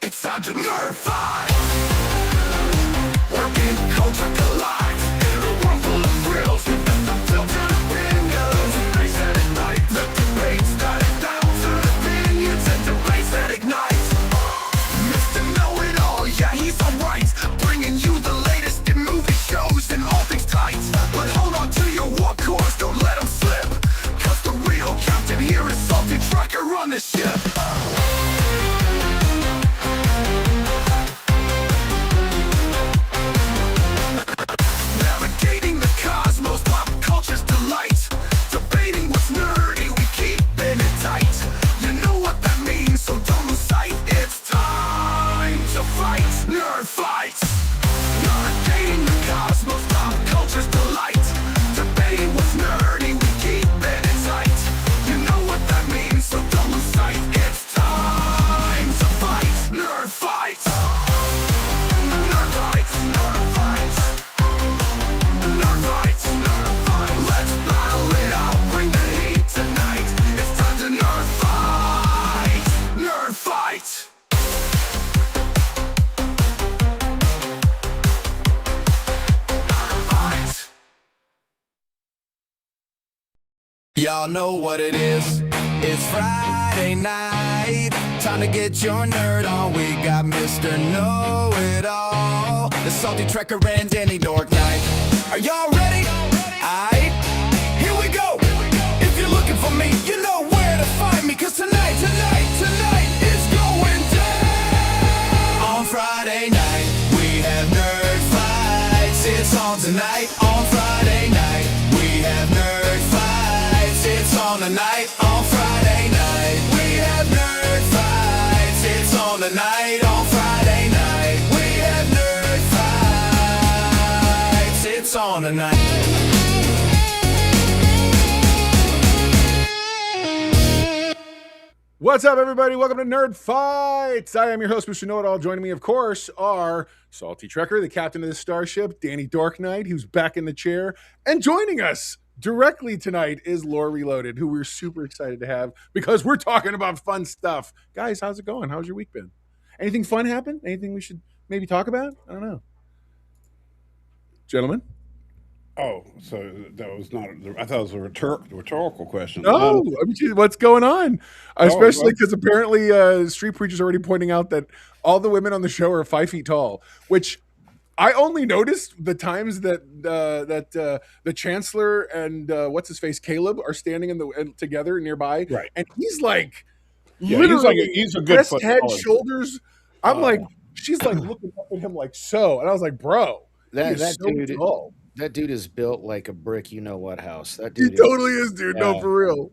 It's time to nerd fight. Working culture collides in a world full of thrills. We've got the filtered opinions. Face that ignite the debates that down to opinions and debates that ignite. Mr. Know-it-all, yeah, he's alright. Bringing you the latest in movie shows and all things tight. But hold on to your war course, don't let them slip. Cause the real captain here is SaltyTrekker on the ship. Navigating the cosmos, pop culture's delight. Debating what's nerdy, we keeping it tight. You know what that means, so don't lose sight. It's time to fight, nerd fights. Navigating the cosmos, pop culture's delight. Debating what's nerdy, we keeping it tight. You know what that means, so don't lose sight. It's time to fight, nerd fights. Nerd fights, nerd fights. Nerd fights, nerd fights. Let's battle it out, bring the heat tonight. It's time to nerd fight. Nerd fight. Nerd fight. Y'all know what it is. It's Friday night. Time to get your nerd on. We got Mr. Know-It-All, the SaltyTrekker and Danny Dork Night. Are y'all ready? Aight, here we go. If you're looking for me, you know where to find me. Cause tonight is going down. On Friday night, we have nerd fights. It's on tonight. On Friday night, we have nerd fights. It's on tonight. On Friday night, we have nerd fights. It's on tonight. On Friday night, we have nerd fights. It's on tonight. What's up, everybody? Welcome to Nerd Fights. I am your host, Mr. Know-It-All. Joining me, of course, are SaltyTrekker, the captain of the starship, Danny Dork Knight, who's back in the chair, and joining us directly tonight is Lore Reloaded, who we're super excited to have because we're talking about fun stuff. Guys, how's it going? How's your week been? Anything fun happen? Anything we should maybe talk about? I don't know. Gentlemen? Oh, so that was not. I thought it was a rhetorical question. No, I mean, geez, what's going on? Especially because apparently Street Preacher's already pointing out that all the women on the show are 5 feet tall, which I only noticed the times that the Chancellor and what's his face Caleb are standing together nearby, Right. And he's like, Yeah, literally, he's a good breast, foot head, taller. shoulders. I'm like, she's like looking up at him like so, and I was like, bro, That he is so dude, tall. that dude is built like a brick. You know what house? That He dude, totally is, dude. No, Yeah. for real.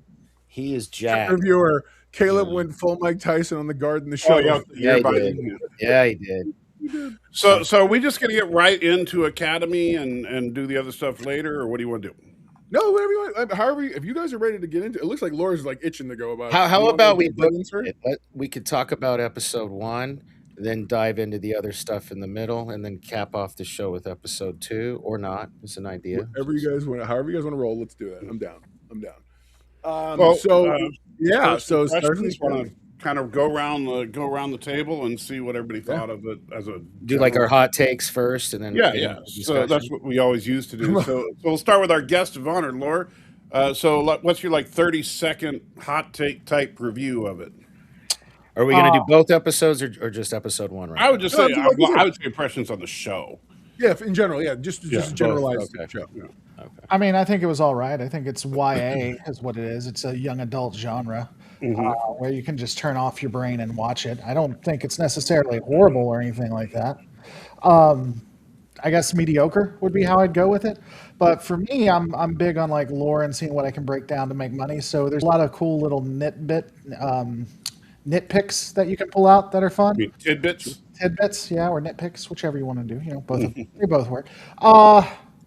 he is jacked. Reviewer Caleb went full Mike Tyson on the guard in the show. Oh, yeah, Yeah, he everybody- did. Yeah, he did. So are we just going to get right into Academy and do the other stuff later, or what do you want to do? No, whatever you want. However, if you guys are ready to get into it, looks like Laura's like itching to go about. How You want about to we get book into it? it? We could talk about episode 1, then dive into the other stuff in the middle, and then cap off the show with episode 2, or not. It's an idea. However you guys want to roll, let's do that. I'm down. Well, So First so impressions, Starfleet. want to kind of go around the table and see what everybody thought of it as a Do like our general- hot takes first, and then Yeah, get yeah. into the So discussion. that's what we always used to do. So we'll start with our guest of honor, Laura. What's your 30-second hot take type review of it? Are we going to do both episodes or just episode 1? Right? I would just No, say do like you I said. would say impressions on the show. Yeah, in general, yeah, just both. generalized Okay. show. I mean, I think it was all right. I think it's YA is what it is. It's a young adult genre where you can just turn off your brain and watch it. I don't think it's necessarily horrible or anything like that. I guess mediocre would be how I'd go with it. But for me, I'm big on like lore and seeing what I can break down to make money. So there's a lot of cool little nitpicks that you can pull out that are fun. I mean, tidbits. Tidbits, yeah, or nitpicks, whichever you want to do. You know, both they both work.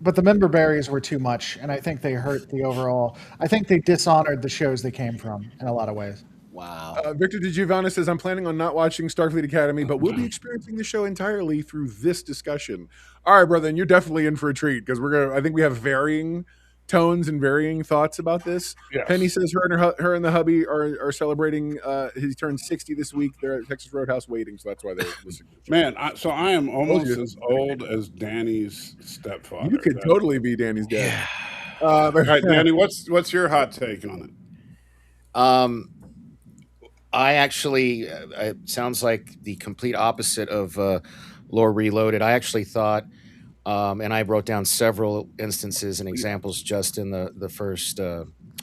But the member berries were too much, and I think they hurt the overall. I think they dishonored the shows they came from in a lot of ways. Wow. Victor DiGiovanna says, I'm planning on not watching Starfleet Academy, but we'll be experiencing the show entirely through this discussion. All right, brother, and you're definitely in for a treat because I think we have varying tones and varying thoughts about this. Yes. Penny says her and the hubby are celebrating. He turned 60 this week. They're at Texas Roadhouse waiting, so that's why they're listening. Man, so I am almost you. as old as Danny's stepfather. You could totally be Danny's dad. All right, Danny, what's your hot take on it? I actually, it sounds like the complete opposite of Lore Reloaded. I actually thought, and I wrote down several instances and examples just in the first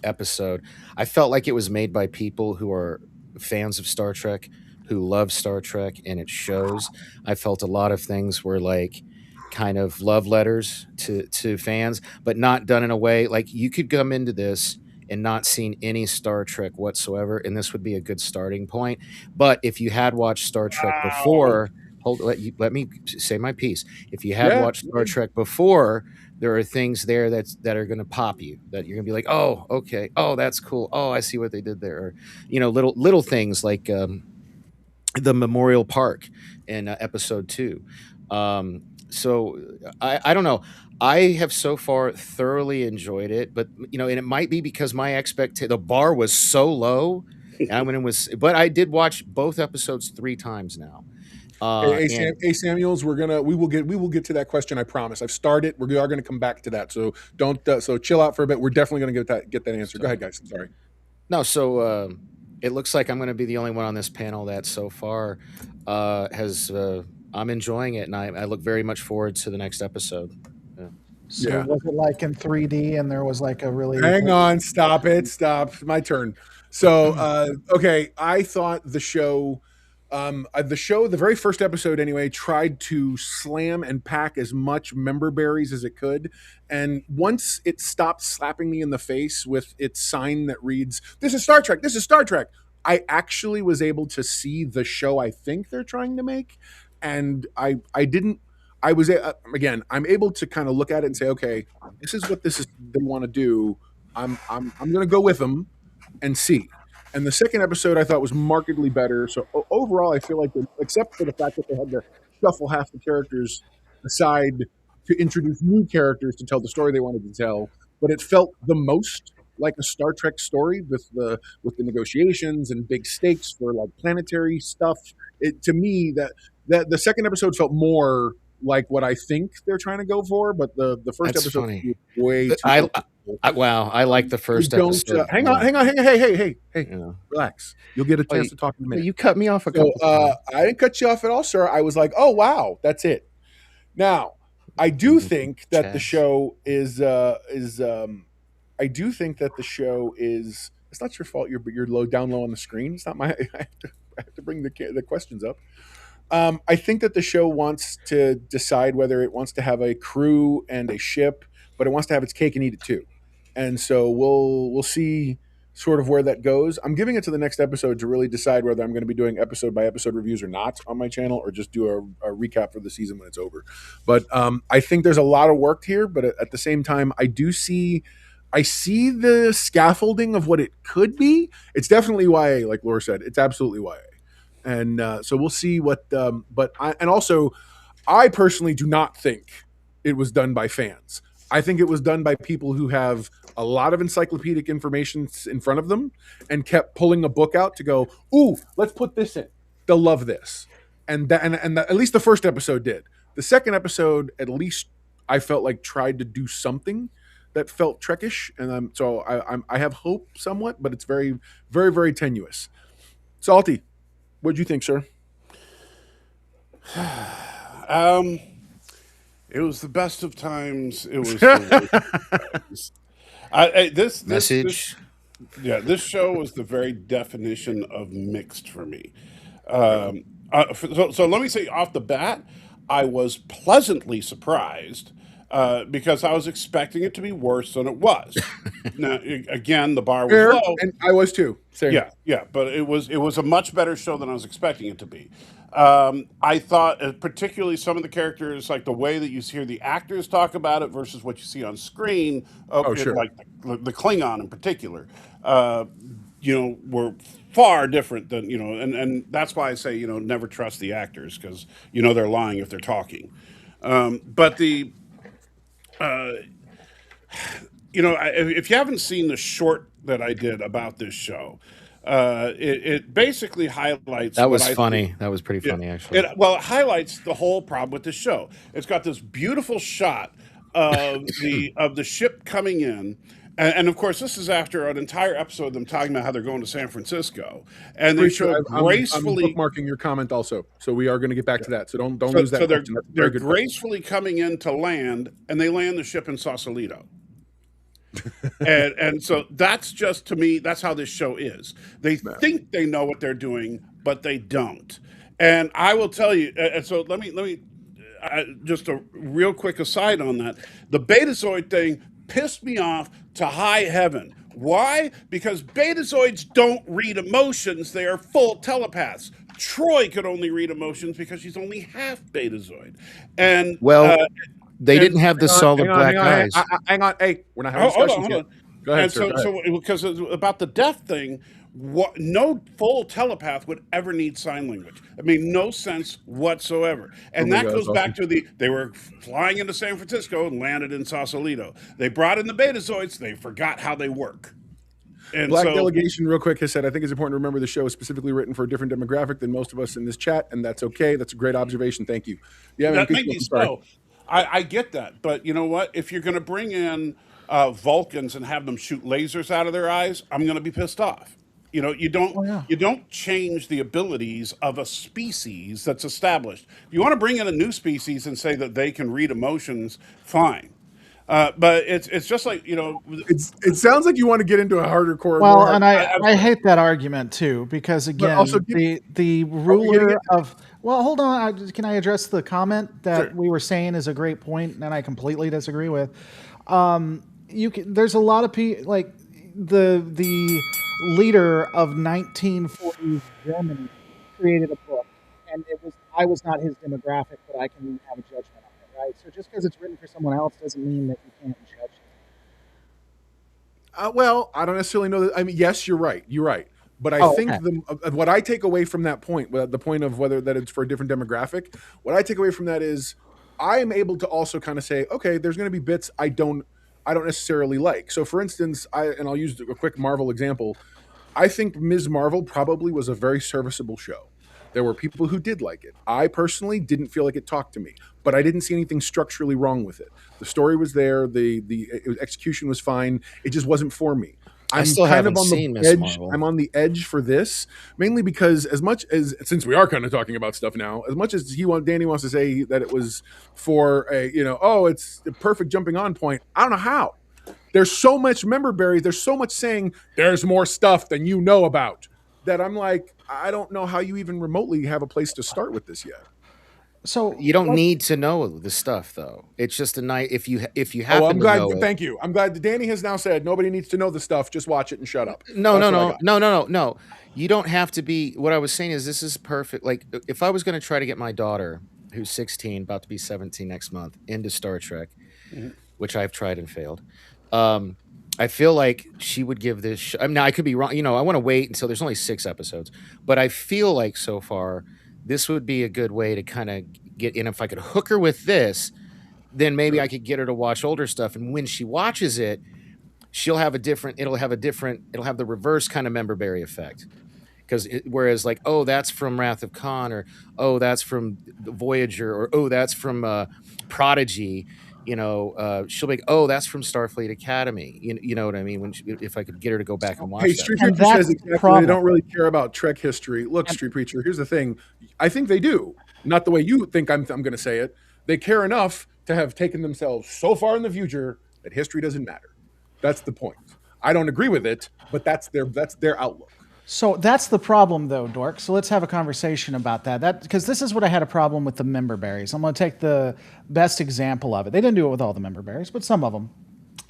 episode. I felt like it was made by people who are fans of Star Trek, who love Star Trek, and it shows. I felt a lot of things were like kind of love letters to fans, but not done in a way like you could come into this and not seen any Star Trek whatsoever, and this would be a good starting point. But if you had watched Star Trek before, let me say my piece. If you had watched Star Trek before, there are things there that are going to pop you. That you're going to be like, oh, okay, oh, that's cool. Oh, I see what they did there. Or, little things like the Memorial Park in episode 2. So I don't know. I have so far thoroughly enjoyed it, but and it might be because my the bar was so low, and when it was, but I did watch both episodes 3 times now. Samuels, we will get to that question. I promise. I've started. We are going to come back to that. So don't. So chill out for a bit. We're definitely going to get that answer. Go ahead, guys. I'm sorry. No. So it looks like I'm going to be the only one on this panel that so far has. I'm enjoying it, and I look very much forward to the next episode. So was it like in 3D and there was like a really... Hang on, stop. My turn. So, okay, I thought the show, the very first episode anyway, tried to slam and pack as much member berries as it could. And once it stopped slapping me in the face with its sign that reads, "This is Star Trek, this is Star Trek," I actually was able to see the show I think they're trying to make. And I didn't, I was again. I'm able to kind of look at it and say, okay, this is what they want to do. I'm going to go with them and see. And the second episode I thought was markedly better. So overall, I feel like, except for the fact that they had to shuffle half the characters aside to introduce new characters to tell the story they wanted to tell, but it felt the most like a Star Trek story with the negotiations and big stakes for like planetary stuff. To me, that the second episode felt more like what I think they're trying to go for, but the first That's episode funny. was way too. Wow, I like the first episode. Hang on, hey, Yeah. relax. You'll get a chance to talk in a minute. You cut me off a couple times. I didn't cut you off at all, sir. I was like, oh wow, that's it. Now, I do think that the show is. I do think that the show is. It's not your fault. You're down low on the screen. It's not my. I have to bring the questions up. I think that the show wants to decide whether it wants to have a crew and a ship, but it wants to have its cake and eat it too. And so we'll see sort of where that goes. I'm giving it to the next episode to really decide whether I'm going to be doing episode by episode reviews or not on my channel, or just do a recap for the season when it's over. But I think there's a lot of work here, but at the same time, I see the scaffolding of what it could be. It's definitely YA, like Laura said. It's absolutely YA. And so we'll see what. I personally do not think it was done by fans. I think it was done by people who have a lot of encyclopedic information in front of them and kept pulling a book out to go, "Ooh, let's put this in. They'll love this." And at least the first episode did. The second episode, at least, I felt like tried to do something that felt Trekish, and so I have hope somewhat, but it's very, very, very tenuous. Salty. What'd you think, sir? It was the best of times. It was the worst of times. This Message. This show was the very definition of mixed for me. So let me say off the bat, I was pleasantly surprised because I was expecting it to be worse than it was. Now, again, the bar was low, and I was too. Same. Yeah, but it was a much better show than I was expecting it to be. I thought, particularly some of the characters, like the way that you hear the actors talk about it versus what you see on screen. Sure. Like the Klingon in particular, were far different than and that's why I say never trust the actors because they're lying if they're talking. But if you haven't seen the short that I did about this show, it basically highlights That what was I funny. think. That was pretty Yeah, funny, actually. it highlights the whole problem with the show. It's got this beautiful shot of the ship coming in, and of course, this is after an entire episode of them talking about how they're going to San Francisco, and they Preacher, show I'm gracefully. bookmarking your comment also, so we are going to get back to that. So don't So, lose that so they're question. That's a they're very good question. gracefully coming in to land, and they land the ship in Sausalito. and so that's just, to me, that's how this show is. They think they know what they're doing, but they don't. And I will tell you. And so let me just a real quick aside on that. The Betazoid thing pissed me off to high heaven. Why? Because Betazoids don't read emotions. They are full telepaths. Troy could only read emotions because she's only half Betazoid. And Well, they and didn't have the solid black eyes. Hang on. Hey, we're not having hold discussions on, hold yet. on. Go ahead, And sir. Go ahead. so because about the death thing, no full telepath would ever need sign language. I mean, no sense whatsoever. And Oh my that God, goes that's back to they were flying into San Francisco and landed in Sausalito. They brought in the Betazoids. They forgot how they work. And Black so, Delegation, real quick, has said, I think it's important to remember the show is specifically written for a different demographic than most of us in this chat, and that's okay. That's a great observation. Thank you. Yeah, man, that good may stuff. be I'm sorry. so. I get that, but you know what? If you're going to bring in Vulcans and have them shoot lasers out of their eyes, I'm going to be pissed off. You don't Oh, yeah. you don't change the abilities of a species that's established. If you want to bring in a new species and say that they can read emotions, fine. But it's just like It sounds like you want to get into a harder core. Well, more and hard- I hate that argument too, because But also again, the getting ruler it? of well, hold on, can I address the comment that Sure. we were saying is a great point, and I completely disagree with. There's a lot of people like the leader of 1940s Germany created a book, and I was not his demographic, but I can have a judgment on it, right? So just because it's written for someone else doesn't mean that you can't judge it. Well, I don't necessarily know that. I mean, yes, you're right. You're right. But I Oh, think okay. what I take away from that point, the point of whether that it's for a different demographic, what I take away from that is I am able to also kind of say, okay, there's going to be bits I don't necessarily like. So, for instance, I'll use a quick Marvel example. I think Ms. Marvel probably was a very serviceable show. There were people who did like it. I personally didn't feel like it talked to me, but I didn't see anything structurally wrong with it. The story was there. The execution was fine. It just wasn't for me. I I'm still kind haven't of on seen the Miss edge. Marvel. I'm on the edge for this, mainly because as much as since we are kind of talking about stuff now, as much as Danny wants to say that it was for a it's the perfect jumping on point. I don't know how. There's so much member berries. There's so much saying there's more stuff than you know about that I'm like, I don't know how you even remotely have a place to start with this yet. So You don't need to know the stuff, though. It's just a night if you happen I'm to glad. know it. Thank you. I'm glad that Danny has now said nobody needs to know the stuff. Just watch it and shut up. No, That's no, what I no, got. no, no, no, no. You don't have to be. What I was saying is this is perfect. Like if I was going to try to get my daughter, who's 16, about to be 17 next month, into Star Trek, which I've tried and failed. I feel like she would give this. I mean, now I could be wrong. I want to wait until there's only 6 episodes, but I feel like so far this would be a good way to kind of get in. If I could hook her with this, then maybe I could get her to watch older stuff, and when she watches it, she'll have a different. It'll have the reverse kind of member berry effect. Because whereas like, oh, that's from Wrath of Khan, or oh, that's from Voyager, or oh, that's from Prodigy. She'll be like, oh, that's from Starfleet Academy. You know what I mean? If I could get her to go back and watch Hey, that. Street And Preacher says that's the exactly they problem. don't really care about Trek history. Look, Street Preacher, here's the thing. I think they do. Not the way you think I'm going to say it. They care enough to have taken themselves so far in the future that history doesn't matter. That's the point. I don't agree with it, but that's their outlook. So that's the problem, though, Dork. So let's have a conversation about that. Because this is what I had a problem with the member berries. I'm going to take the best example of it. They didn't do it with all the member berries, but some of them.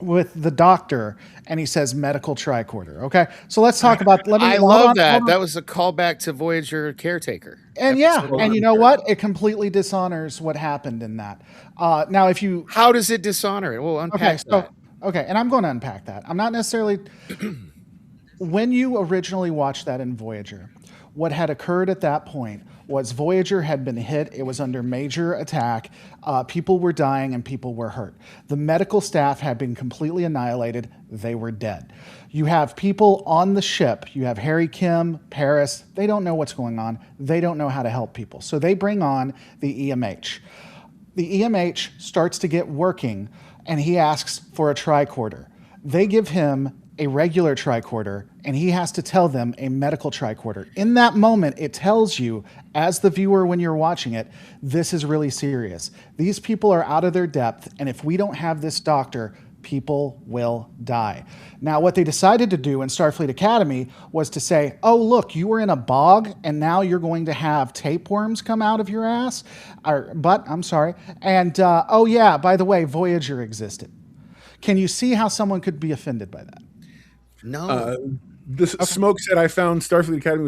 With the doctor, and he says medical tricorder. Okay, so let's talk about. I love that. That was a callback to Voyager Caretaker. And yeah, and you know what? It completely dishonors what happened in that. Now, if you How does it dishonor it? Well, unpack that. Okay, and I'm going to unpack that. I'm not necessarily. When you originally watched that in Voyager, what had occurred at that point was Voyager had been hit. It was under major attack. People were dying and people were hurt. The medical staff had been completely annihilated. They were dead. You have people on the ship. You have Harry Kim, Paris. They don't know what's going on. They don't know how to help people. So they bring on the EMH. The EMH starts to get working, and he asks for a tricorder. They give him a regular tricorder, and he has to tell them a medical tricorder. In that moment, it tells you, as the viewer when you're watching it, this is really serious. These people are out of their depth, and if we don't have this doctor, people will die. Now, what they decided to do in Starfleet Academy was to say, oh, look, you were in a bog, and now you're going to have tapeworms come out of your ass, or butt, I'm sorry. And, oh yeah, by the way, Voyager existed. Can you see how someone could be offended by that? No. Smoke said, I found Starfleet Academy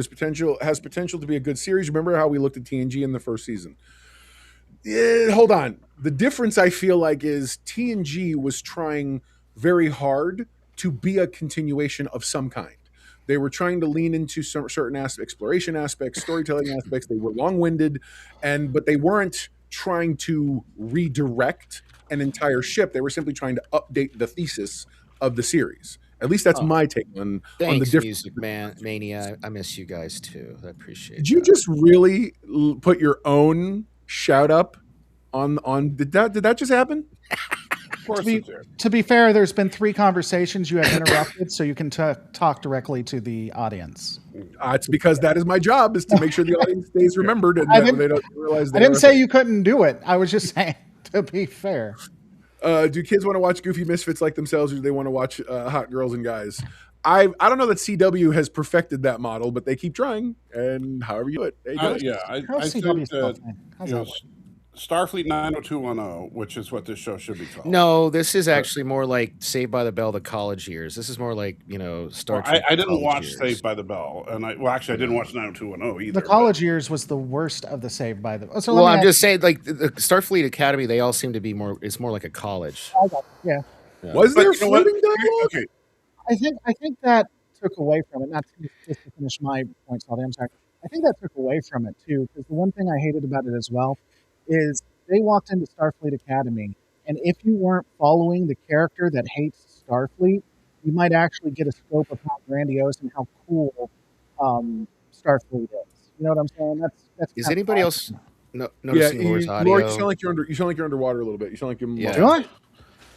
has potential to be a good series. Remember how we looked at TNG in the first season? Hold on. The difference I feel like is TNG was trying very hard to be a continuation of some kind. They were trying to lean into some certain exploration aspects, storytelling aspects. They were long-winded, but they weren't trying to redirect an entire ship. They were simply trying to update the thesis of the series. At least that's my take on the Thanks, difference. Music Mania. I miss you guys too. I appreciate it. Did you just really put your own shout up on did that just happen? Of course it's there. To be fair, there's been 3 conversations you have interrupted, so you can talk directly to the audience. It's because that is my job, is to make sure the audience stays remembered and they don't realize. I didn't say you couldn't do it. I was just saying, to be fair. Do kids want to watch goofy misfits like themselves, or do they want to watch hot girls and guys? I don't know that CW has perfected that model, but they keep trying. And however you do it, they do it. I How's think CW that stuff, man? How's you know, that work? Starfleet 90210, which is what this show should be called. No, this is actually more like Saved by the Bell, the college years. This is more like, Star Trek. I didn't college watch years. Saved by the Bell, and I didn't watch 90210 either. The college years was the worst of the Saved by the. So Well, let me I'm ask- just saying, like the Starfleet Academy, they all seem to be more. It's more like a college. Yeah, Was But there you know what? floating dialogue? Okay, I think that took away from it. Not to, just to finish my point, Salty. I'm sorry. I think that took away from it too, because the one thing I hated about it as well is they walked into Starfleet Academy, and if you weren't following the character that hates Starfleet, you might actually get a scope of how grandiose and how cool Starfleet is. You know what I'm saying? That's Is kind of anybody awesome. else noticing Laura's Lord, audio? you sound like you're underwater a little bit. You sound like you're. Yeah. Really?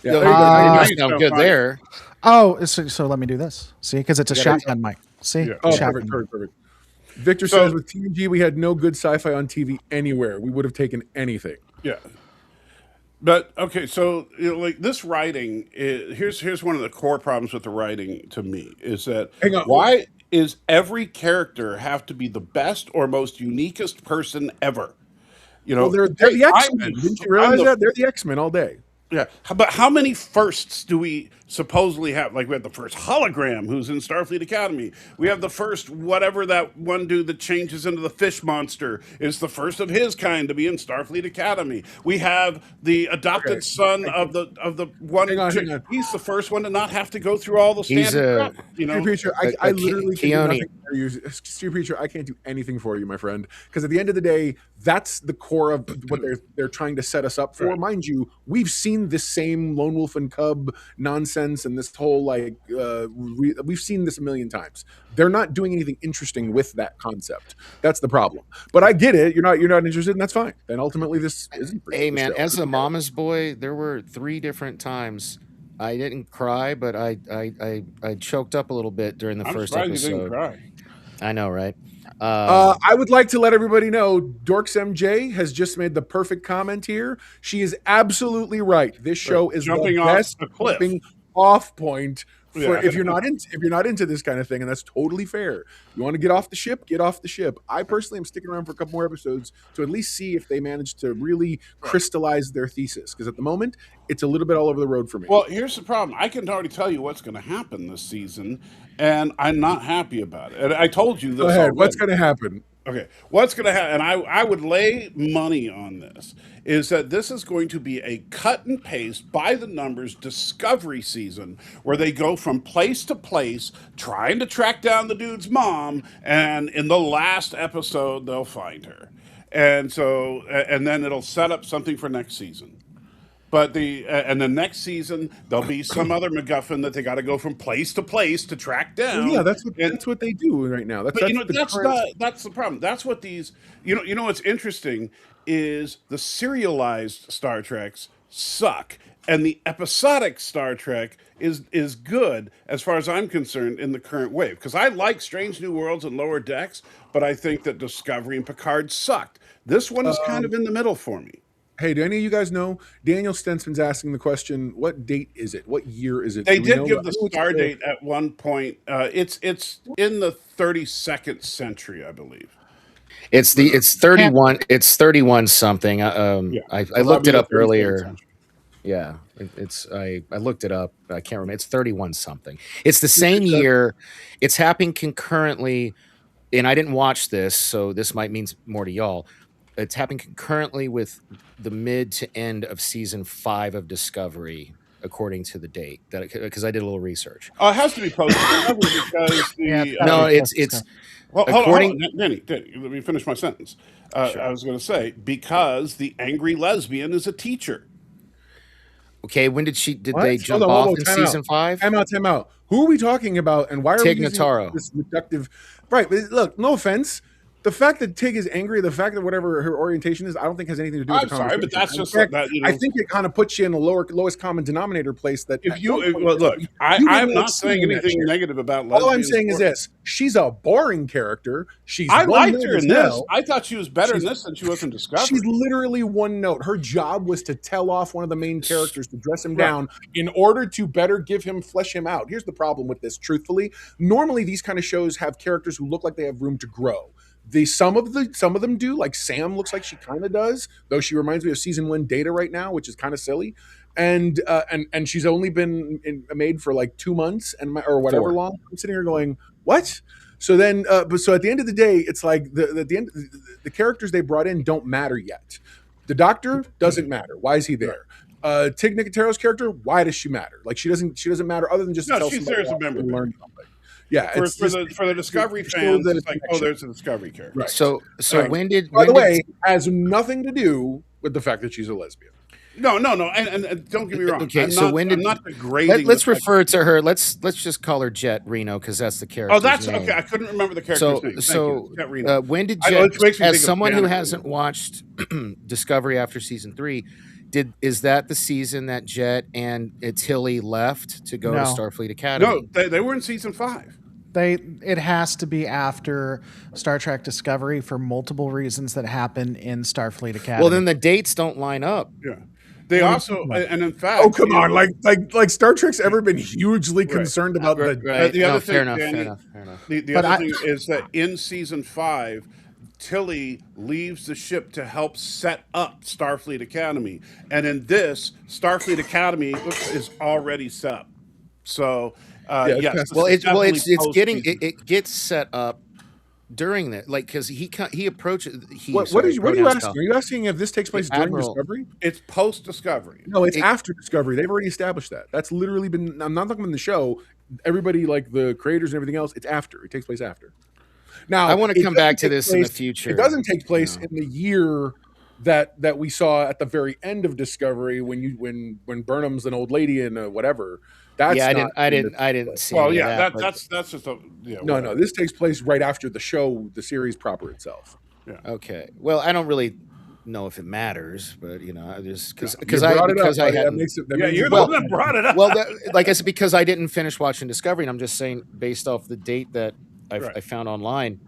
Yeah, No, there you go. you Uh, sound good there. Oh, so let me do this. See, because it's a Yeah, there you shotgun mic. See, Yeah. Oh, shotgun. perfect. Victor So- says, with TNG, we had no good sci-fi on TV anywhere. We would have taken anything. yeah. But okay, so like this writing, here's one of the core problems with the writing to me is that Hang on. why is every character have to be the best or most uniquest person ever? Well, they're the hey, X-Men. Didn't you realize that? They're the X-Men all day. Yeah, but how many firsts do we supposedly have? Like we have the first hologram who's in Starfleet Academy. We have the first whatever that one dude that changes into the fish monster is the first of his kind to be in Starfleet Academy. We have the adopted Okay. son of the one. Hang on, chick. hang on. He's the first one to not have to go through all the He's standard a- crap, you know. Steve Preacher, I But literally can do Keone- nothing for you. Steve Preacher, I can't do anything for you, my friend. Because at the end of the day, that's the core of what they're trying to set us up for. Right. Mind you, we've seen this same lone wolf and cub nonsense and this whole we've seen this a million times. They're not doing anything interesting with that concept. That's the problem. But I get it. You're not interested, and that's fine. Then ultimately, this isn't. For Hey you, man, the show. as a mama's boy, there were 3 different times I didn't cry, but I choked up a little bit during the I'm first surprised you didn't episode. cry. I know, right? I would like to let everybody know Dorks MJ has just made the perfect comment here. She is absolutely right. This show is Jumping the off best a cliff. jumping off point for Yeah. if you're not into this kind of thing, and that's totally fair. You want to get off the ship, get off the ship. I personally am sticking around for a couple more episodes to at least see if they manage to really crystallize their thesis, because at the moment it's a little bit all over the road for me. Well, here's the problem. I can already tell you what's going to happen this season, and I'm not happy about it. And I told you this Go ahead. already. What's going to happen? Okay, what's going to happen, and I would lay money on this, is that this is going to be a cut and paste by the numbers Discovery season where they go from place to place trying to track down the dude's mom, and in the last episode, they'll find her. And so, and then it'll set up something for next season. But and the next season there'll be some other MacGuffin that they got to go from place to place to track down. Well, yeah, that's what they do right now. But that's the problem. That's what these you know what's interesting is the serialized Star Treks suck, and the episodic Star Trek is good as far as I'm concerned in the current wave. Because I like Strange New Worlds and Lower Decks, but I think that Discovery and Picard sucked. This one is kind of in the middle for me. Hey, do any of you guys know? Daniel Stenson's asking the question, what date is it? What year is it? They did give the star date at one point. It's in the 32nd century, I believe. It's 31. It's 31 something. I looked it up earlier. Yeah, I looked it up. I can't remember. It's 31 something. It's the same year. It's happening concurrently, and I didn't watch this, so this might mean more to y'all. It's happening concurrently with the mid to end of season 5 of Discovery, according to the date. That because I did a little research. Oh, it has to be post because the no, it's well, hold on, Danny, let me finish my sentence. Sure. I was going to say because the angry lesbian is a teacher. Okay, when did they jump off in season 5? Time out. Who are we talking about, and why are Tig we using Notaro. this reductive? Right, but look, no offense. The fact that Tig is angry, the fact that whatever her orientation is, I don't think has anything to do with the conversation. But that's just fact, that. I think it kind of puts you in the lowest common denominator place. That I'm not saying anything negative about lesbians. All I'm saying is this: she's a boring character. I liked her in this. I thought she was better in this than she was in Discovery. She's literally one note. Her job was to tell off one of the main characters, to dress him down in order to better flesh him out. Here's the problem with this. Truthfully, normally these kind of shows have characters who look like they have room to grow. Some of them do, like Sam looks like she kind of does, though she reminds me of season 1 Data right now, which is kind of silly. And she's only been made for like 2 months or whatever 4. long. I'm sitting here going, what? So then, so at the end of the day, it's like the characters they brought in don't matter yet. The Doctor doesn't matter. Why is he there? Tig Notaro's character, why does she matter? Like she doesn't matter other than just to tell she's somebody there as a member. Learn something. Yeah, for the Discovery fans, it's like, there's a Discovery character. Right. So by the way, has nothing to do with the fact that she's a lesbian. No, and don't get me wrong. Okay, I'm not degrading. Let's refer to her. Let's just call her Jet Reno because that's the character. Oh, that's name. Okay. I couldn't remember the character's name. Jet Reno. When did Jet? As someone who hasn't watched Discovery after season 3. Is that the season that Jet and Tilly left to go to Starfleet Academy? No, they were in season 5. It has to be after Star Trek Discovery for multiple reasons that happen in Starfleet Academy. Well, then the dates don't line up. Yeah. They also, and in fact, come on, like Star Trek's ever been hugely concerned about the other thing. Fair enough. The other thing is that in season 5, Tilly leaves the ship to help set up Starfleet Academy, and in this, Starfleet Academy is already set up. So, yes. Well, it gets set up during that, like because he approaches. What are you asking? Are you asking if this takes place during Discovery? It's post Discovery. No, it's after Discovery. They've already established that. That's literally been. I'm not talking about the show. Everybody, like the creators and everything else, it's after. It takes place after. Now, I want to come back to this in the future. It doesn't take place in the year that we saw at the very end of Discovery when Burnham's an old lady and whatever. That's I didn't see. Well, yeah, that's just a no. This takes place right after the show, the series proper itself. Yeah. Okay. Well, I don't really know if it matters, but I just because you're the one that brought it up. Well, like I said, because I didn't finish watching Discovery, and I'm just saying based off the date that I found online,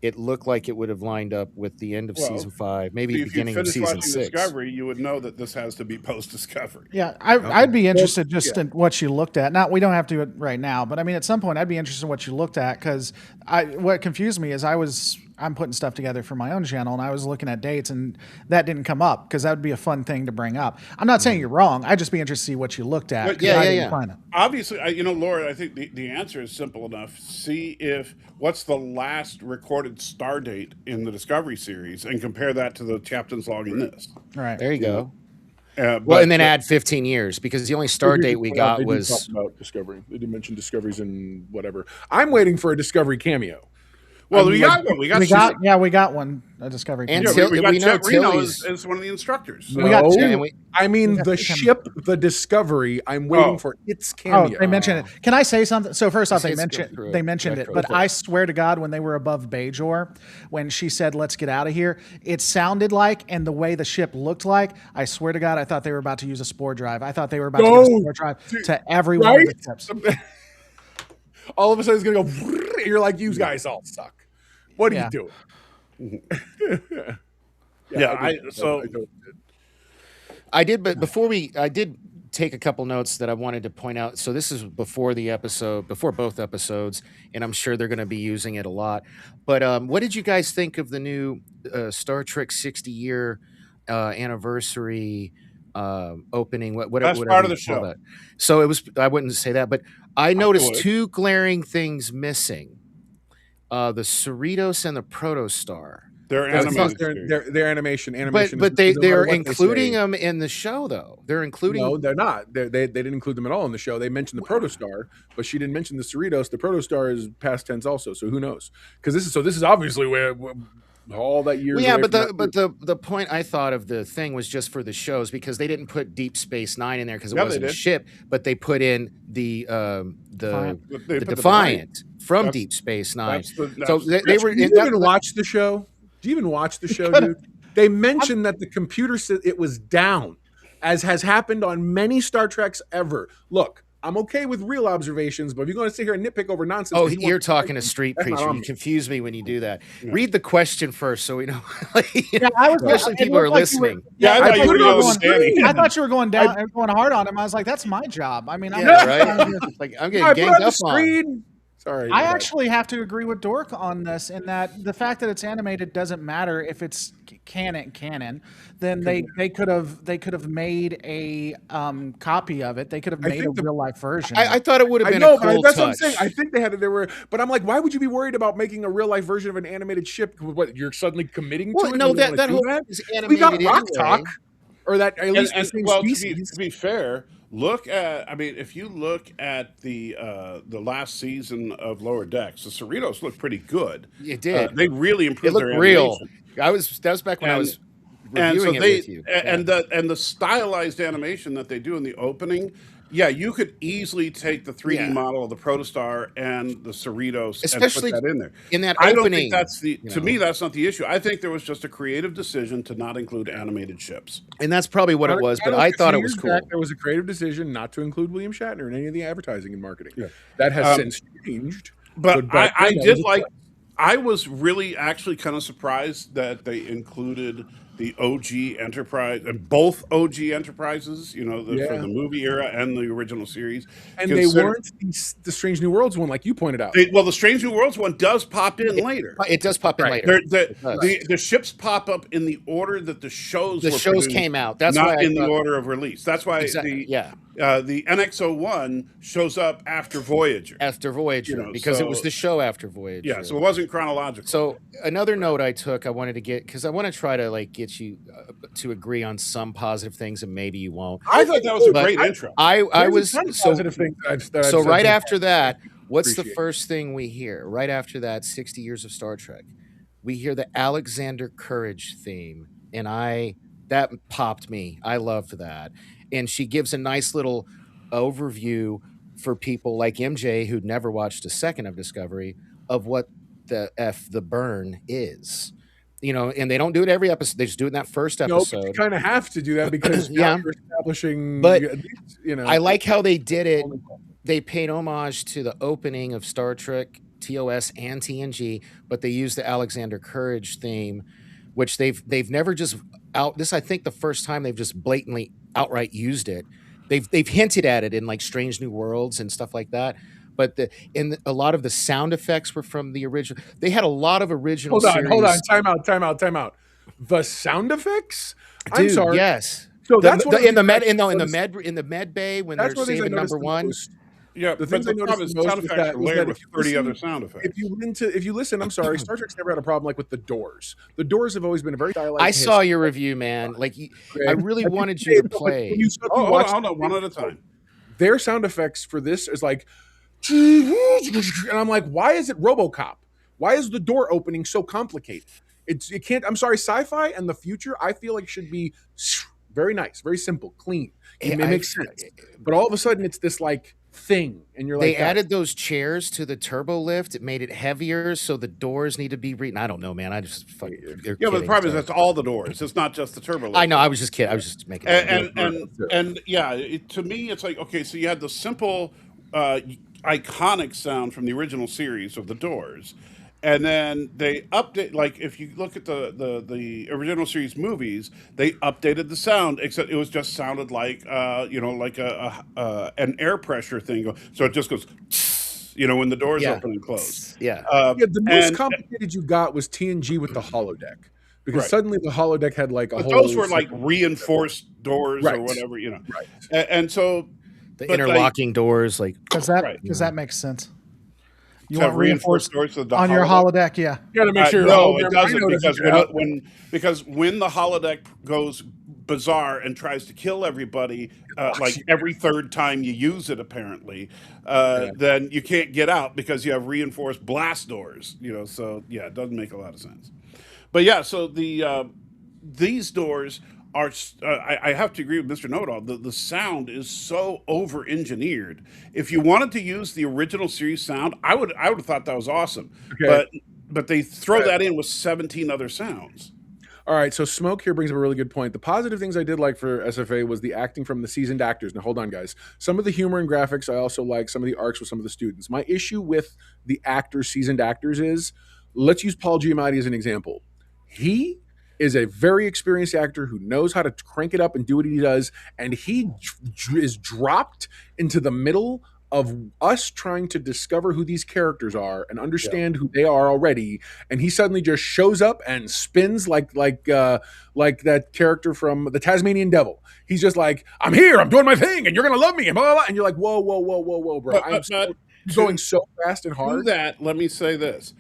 it looked like it would have lined up with the end of season 5, maybe beginning of season 6. Discovery, you would know that this has to be post-Discovery. Yeah, I'd be interested in what you looked at. We don't have to do it right now, but I mean, at some point, I'd be interested in what you looked at because what confused me is I was I'm putting stuff together for my own channel, and I was looking at dates, and that didn't come up because that would be a fun thing to bring up. I'm not saying you're wrong. I'd just be interested to see what you looked at. But 'cause I didn't find it. Obviously, Laura, I think the answer is simple enough. See what's the last recorded star date in the Discovery series, and compare that to the captain's log in this. Right. There you go. But, And then add 15 years because the only star date we got They did was talk about Discovery. They did mention Discoveries and whatever. I'm waiting for a Discovery cameo. well, we got one. We got one. A Discovery. And cameo. we we got know Jet Reno Tilly's- as one of the instructors. We got two. and we- I mean, We got the two cameos. ship, the Discovery. I'm waiting for its cameo. Oh, they mentioned it. Can I say something? So first off, Say they it's mentioned good. they mentioned it, but I swear to God, when they were above Bajor, when she said "Let's get out of here," it sounded like, and the way the ship looked like, I swear to God, I thought they were about to use a spore drive. I thought they were about to give a spore drive to every one of right? the ships. All of a sudden, it's gonna go. You're like, you guys all suck. What are Yeah. you doing? I did, but I did take a couple notes that I wanted to point out. So this is before both episodes, and I'm sure they're going to be using it a lot. But what did you guys think of the new Star Trek 60-year anniversary opening? Best Whatever part of you the call show. that. So it was. I wouldn't say that, but I noticed would. two glaring things missing: the Cerritos and the Protostar. They're That's animated. their animation. But they're including them in the show, though. They're including. No, they're not. They didn't include them at all in the show. They mentioned the Protostar, but she didn't mention the Cerritos. The Protostar is past tense also, so who knows? Because this is obviously where all that years. Well, yeah, away but from the point I thought of the thing was just for the shows because they didn't put Deep Space Nine in there because it Yeah, wasn't they a did. ship, but they put in the Defiant. They the put the Defiant from That's- Deep Space Nine. that's So they were. Do you even watch the show? Do you even watch the show, dude? They mentioned that the computer said it was down, as has happened on many Star Treks ever. Look, I'm okay with real observations, but if you're going to sit here and nitpick over nonsense, Oh, he you're wants- talking to Street that's not Preacher. on You me. confuse me when you do that. Yeah. Read the question first, so we know. Yeah, I was Especially it people are looked like you were- listening. Yeah, I thought you were going- going Danny. I thought you were going down, going hard on him. I was like, that's my job. I mean, I'm Yeah, right. Like I'm I getting put ganged on the up on. screen. Sorry, I actually have to agree with Dork on this in that the fact that it's animated doesn't matter if it's canon. Then they could have made a copy of it. They could have I made a think the- real life version. I thought it would have I been know, a cool but that's touch. what I'm saying. I think they had it. There were, but I'm like, why would you be worried about making a real life version of an animated ship? What you're suddenly committing well, to it? no, You that wanna that do whole that? is We got animated Rock anyway. Talk, or that at least the same well, species. to be fair, look at. I mean, if you look at the last season of Lower Decks, the Cerritos look pretty good. It did. They really It improved looked their real. animation. That was back when I And- was And so reviewing it with you. and the stylized animation that they do in the opening, yeah, you could easily take the 3D Yeah. model of the Protostar and the Cerritos Especially and put that in there. in that I don't opening, think that's the you to know. me that's not the issue. I think there was just a creative decision to not include animated ships. And that's probably what it was, but I thought it was cool. There was a creative decision not to include William Shatner in any of the advertising and marketing. Yeah. That has Um, since changed. But back I then, that did was a like. choice. I was really actually kind of surprised that they included the OG Enterprise and both OG Enterprises. You know, for Yeah. the movie era and the original series. And they Consider- weren't the Strange New Worlds one, like you pointed out. Well, the Strange New Worlds one does pop in later. It does pop in later. The ships pop up in the order that the shows The were shows produced, came out. That's not why I in the thought- order of release. That's why Exactly. Yeah. the NX-01 shows up after Voyager. After Voyager, You know, because it so- was the show after Voyager. Yeah, so it wasn't chronological. So another note I took, I wanted to get because I want to try to like get you to agree on some positive things, and maybe you won't. I thought that was a But great intro. I There's was a ton of so positive things that I've so said right so after far. that. What's the Appreciate it. first thing we hear? Right after that, 60 years of Star Trek, we hear the Alexander Courage theme, and that popped me. I loved that, and she gives a nice little overview for people like MJ who'd never watched a second of Discovery of what the burn is. You know, and they don't do it every episode. They just do it in that first No, but you episode. kind of have to do that because Yeah. now you're establishing. But you know, I like how they did it. They paid homage to the opening of Star Trek, TOS, and TNG, but they used the Alexander Courage theme, which they've never just out. This I think the first time they've just blatantly outright used it. They've hinted at it in like Strange New Worlds and stuff like that, but a lot of the sound effects were from the original. They had a lot of original Hold on, series. hold on. Time out. The sound effects? I'm Dude, sorry. yes. So that's what in the med bay when they're that's one of the things I saving noticed number the one. most. Yeah, The but things I the noticed problem is the most sound was effects that are was layered that with if you 30 other listen, sound effects. if you listen, I'm sorry, Star Trek's never had a problem like with the doors. The doors have always been a very stylized. I saw your review, man. Like, I really wanted you to play. When you Hold on, one at a time. Their sound effects for this is like, and I'm like, why is it RoboCop? Why is the door opening so complicated? It can't. I'm sorry, sci-fi and the future. I feel like should be very nice, very simple, clean. It makes sense. But all of a sudden, it's this like thing, and you're They like, added those chairs to the turbo lift. It made it heavier, so the doors need to be I don't know, man. I just fucking. Yeah, but the problem is that's all the doors. It's not just the turbo lift. I know. I was just kidding. I was just making. And yeah, to me, it's like, okay, so you had the simple, iconic sound from the original series of the Doors, and then they update. Like if you look at the original series movies, they updated the sound, except it was just sounded like like an air pressure thing. So it just goes. When the doors open and close. Yeah. The most complicated you got was TNG with the holodeck. Because suddenly the holodeck had like a but whole. Those were like reinforced doors or whatever, Right. And so the interlocking doors, like Because that makes sense. You want reinforced doors to the on your holodeck, yeah. You got to make sure. No, it doesn't because when the holodeck goes bizarre and tries to kill everybody, like every third time you use it, apparently, then you can't get out because you have reinforced blast doors. So yeah, it doesn't make a lot of sense. But yeah, so these doors are. I have to agree with Mr. Know-It-All. The sound is so over-engineered. If you wanted to use the original series sound, I would have thought that was awesome. Okay. But they throw that in with 17 other sounds. All right, so Smoke here brings up a really good point. The positive things I did like for SFA was the acting from the seasoned actors. Now, hold on, guys. Some of the humor and graphics I also like, some of the arcs with some of the students. My issue with the seasoned actors is, let's use Paul Giamatti as an example. He is a very experienced actor who knows how to crank it up and do what he does, and he is dropped into the middle of us trying to discover who these characters are and understand who they are already, and he suddenly just shows up and spins like that character from the Tasmanian Devil. He's just like, I'm here, I'm doing my thing, and you're gonna love me, and blah, blah, blah. And you're like, whoa, bro. I'm going so fast and hard. To that, let me say this: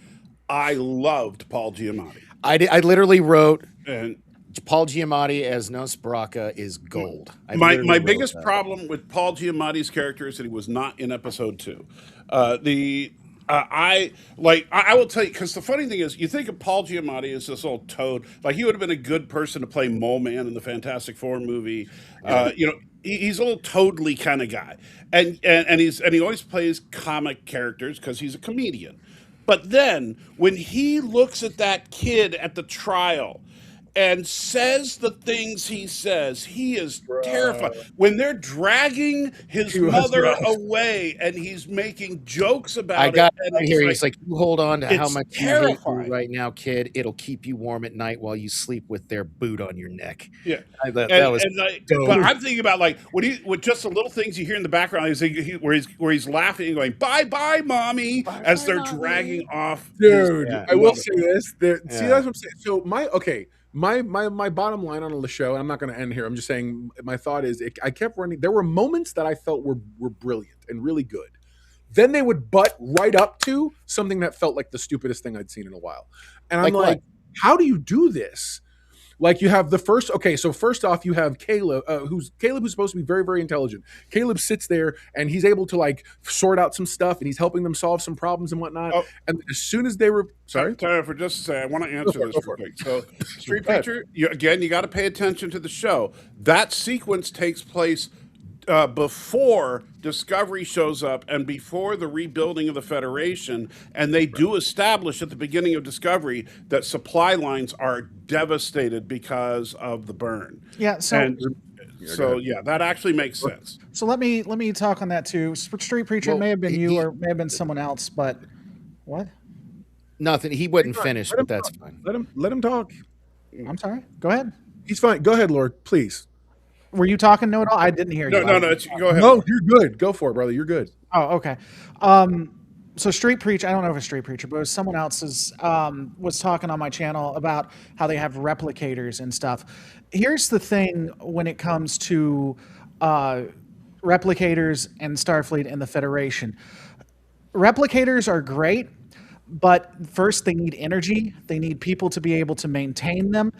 I loved Paul Giamatti. I literally wrote And Paul Giamatti as Nos Baraka is gold. my biggest problem with Paul Giamatti's character is that he was not in episode 2. I will tell you, because the funny thing is, you think of Paul Giamatti as this old toad, like he would have been a good person to play Mole Man in the Fantastic Four movie. He's a little toadly kind of guy, and he always plays comic characters because he's a comedian. But then when he looks at that kid at the trial and says the things he says, he is terrified. When they're dragging his mother away and he's making jokes about I got it. right here. He's like, you hold on to how it's much you hate me terrifying. right now, kid. It'll keep you warm at night while you sleep with their boot on your neck. Yeah, That was. but I'm thinking about like with just the little things you hear in the background, where he's laughing and going, "Bye bye, mommy," as they're dragging off. Dude, Yeah. I will say this. See, Yeah. that's what I'm saying. So my bottom line on the show, and I'm not going to end here. I'm just saying my thought is I kept running. There were moments that I felt were brilliant and really good. Then they would butt right up to something that felt like the stupidest thing I'd seen in a while. And I'm like, how do you do this? Like you have the first, okay, so first off, you have Caleb, who's supposed to be very, very intelligent. Caleb sits there and he's able to like sort out some stuff and he's helping them solve some problems and whatnot. Oh. And as soon as they were, sorry? For just a second, I want to answer this real quick. So Street Preacher, you got to pay attention to the show. That sequence takes place before Discovery shows up and before the rebuilding of the Federation, and they do establish at the beginning of Discovery that supply lines are devastated because of the burn. Yeah, so that actually makes sense. So let me talk on that too. Street Preacher, may have been you or may have been someone else, but what? Nothing. He wouldn't finish, but that's fine. Let him talk. I'm sorry. Go ahead. He's fine. Go ahead, Lord, please. Were you talking Know-It-All? I didn't hear you. No. Go ahead. No, you're good. Go for it, brother. You're good. Oh, okay. So Street Preacher, I don't know if it's Street Preacher, but it was someone else's was talking on my channel about how they have replicators and stuff. Here's the thing when it comes to uh, replicators and Starfleet and the Federation. Replicators are great, but first they need energy. They need people to be able to maintain them.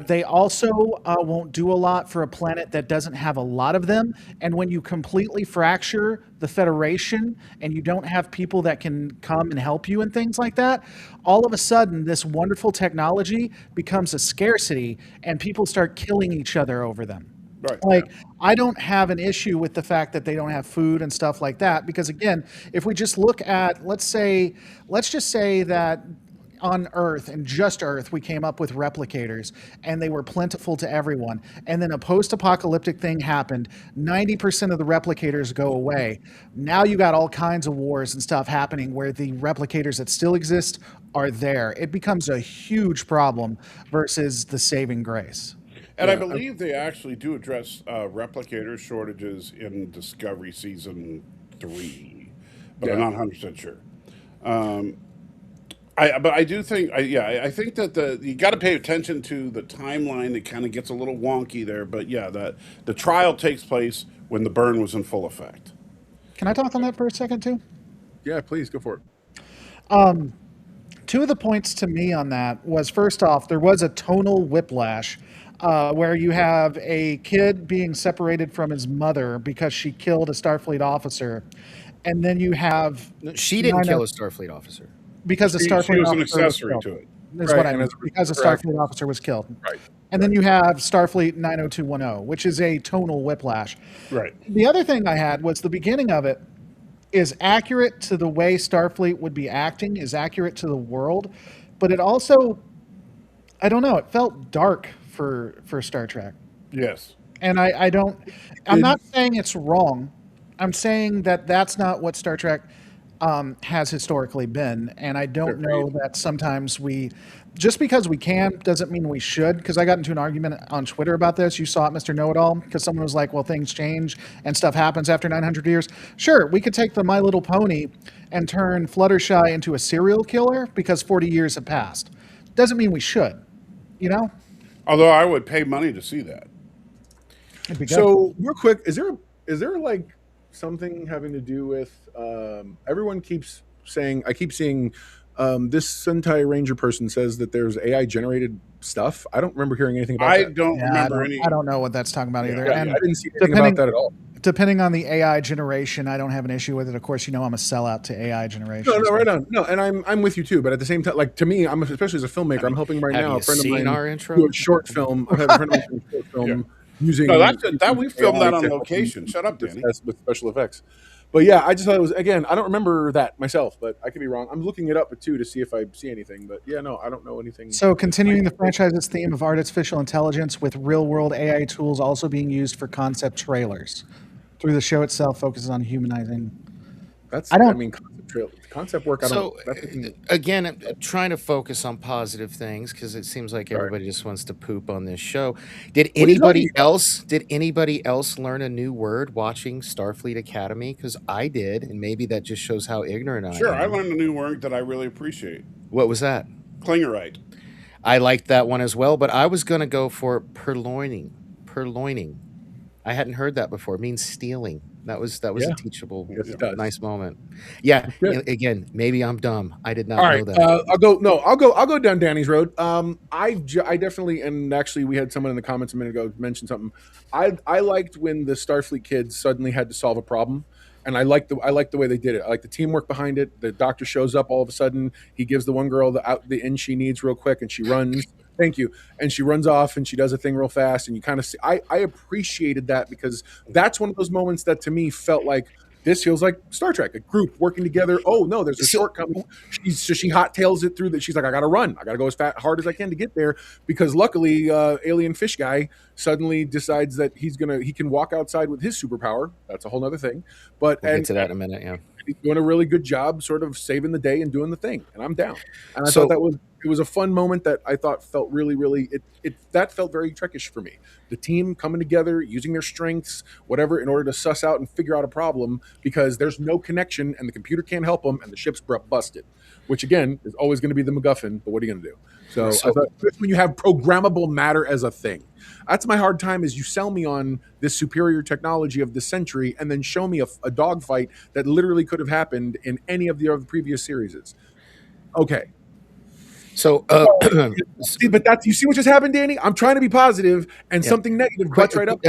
They also won't do a lot for a planet that doesn't have a lot of them. And when you completely fracture the Federation and you don't have people that can come and help you and things like that, all of a sudden this wonderful technology becomes a scarcity and people start killing each other over them. Right. Like, I don't have an issue with the fact that they don't have food and stuff like that, because again, if we just look at, let's just say that on Earth and just Earth, we came up with replicators and they were plentiful to everyone. And then a post-apocalyptic thing happened. 90% of the replicators go away. Now you got all kinds of wars and stuff happening where the replicators that still exist are there. It becomes a huge problem versus the saving grace. And I believe they actually do address replicator shortages in Discovery Season 3, but I'm not 100% sure. But I do think, I think that you got to pay attention to the timeline. It kind of gets a little wonky there, but yeah, the trial takes place when the burn was in full effect. Can I talk on that for a second too? Yeah, please go for it. Two of the points to me on that was, first off, there was a tonal whiplash where you have a kid being separated from his mother because she killed a Starfleet officer, and then you have She didn't kill a Starfleet officer. because a She Starfleet was an officer accessory was to killed. it. Is Right, what I and mean. it's Because a correct. Starfleet officer was killed. Right. And then you have Starfleet 90210, which is a tonal whiplash. Right. The other thing I had was the beginning of it is accurate to the way Starfleet would be acting, is accurate to the world, but it also, I don't know, it felt dark for Star Trek. Yes. And I'm not saying it's wrong. I'm saying that that's not what Star Trek has historically been. And I don't know that sometimes just because we can doesn't mean we should. Because I got into an argument on Twitter about this. You saw it, Mr. Know-It-All, because someone was like, well, things change and stuff happens after 900 years. Sure, we could take the My Little Pony and turn Fluttershy into a serial killer because 40 years have passed. Doesn't mean we should, you know? Although I would pay money to see that. It'd be good. So real quick, is there like something having to do with everyone keeps saying, I keep seeing this Sentai Ranger person says that there's AI generated stuff. I don't remember hearing anything about I that. don't Yeah, remember any. I don't know what that's talking about either. Yeah, And I didn't see anything about that at all. depending on the AI generation, I don't have an issue with it. Of course, you know I'm a sellout to AI generation. No, right on. No, and I'm with you too. But at the same time, like to me, I'm especially as a filmmaker, I'm helping right have now you a friend of seen mine our intro? do a short film. I have a friend of mine do a short film using. No, that we filmed AI that on to help location. him Shut up, Danny. with special effects. But yeah, I just thought it was, again, I don't remember that myself, but I could be wrong. I'm looking it up too to see if I see anything. But yeah, no, I don't know anything. So, continuing the franchise's theme of artificial intelligence with real-world AI tools also being used for concept trailers. Through the show itself focuses on humanizing. Concept work. I So don't. again, I'm trying to focus on positive things because it seems like everybody just wants to poop on this show. Did are you talking anybody else learn a new word watching Starfleet Academy? Because I did, and maybe that just shows how ignorant I Sure, am. I learned a new word that I really appreciate. What was that? Clingerite. I liked that one as well, but I was going to go for purloining. Purloining. I hadn't heard that before. It means stealing. That was Yeah. a teachable, Yes, it does. nice moment. Yeah. Good. Again, maybe I'm dumb. I did not All know right, that. I'll go down Danny's road. I definitely, and actually, we had someone in the comments a minute ago mention something. I liked when the Starfleet kids suddenly had to solve a problem, and I like the way they did it. I like the teamwork behind it. The doctor shows up all of a sudden. He gives the one girl the in she needs real quick, and she runs. Thank you. And she runs off and she does a thing real fast. And you kind of see, I appreciated that because that's one of those moments that to me felt like this feels like Star Trek, a group working together. Oh no, there's a shortcoming. She hot tails it through that. She's like, I got to run. I got to go as hard as I can to get there because luckily alien fish guy suddenly decides that he can walk outside with his superpower. That's a whole other thing. But We'll get to that in a minute. Yeah. he's doing a really good job sort of saving the day and doing the thing. And I'm down. And I So- thought that was it was a fun moment that I thought felt really, really that felt very Trekish for me. The team coming together, using their strengths, whatever, in order to suss out and figure out a problem because there's no connection and the computer can't help them and the ship's busted. Which again is always going to be the MacGuffin, but what are you going to do? So I thought when you have programmable matter as a thing, that's my hard time. Is you sell me on this superior technology of the century, and then show me a dogfight that literally could have happened in any of the other previous series. Okay, So, but that's you see what just happened, Danny. I'm trying to be positive, and something negative butts right up.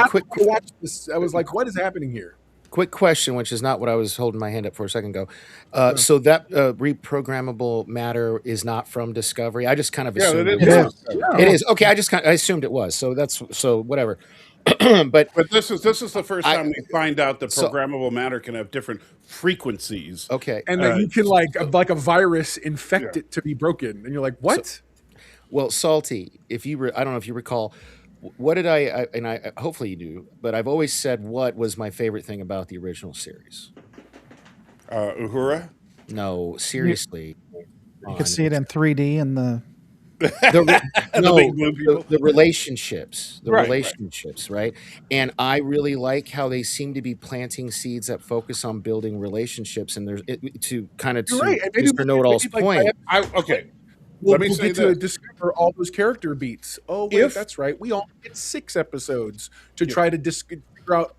Quick, I watched this. I was like, what is happening here? quick question, which is not what I was holding my hand up for a second ago. So that reprogrammable matter is not from Discovery. I just kind of assumed it it is. was. It is. Okay, I assumed it was. So that's whatever. but this is the first time we find out that programmable matter can have different frequencies. Okay, and that you can like a virus infect it to be broken, and you're like, what? Well, Salty, if you I don't know if you recall, what did I hopefully you do, but I've always said what was my favorite thing about the original series. Uhura? No, seriously. You could see it in 3D in the the relationships, right? And I really like how they seem to be planting seeds that focus on building relationships, and there's to kind of to Mr. Know-It-All's point. We'll get to discover all those character beats. Oh, wait, that's right. We all get 6 episodes to try to figure out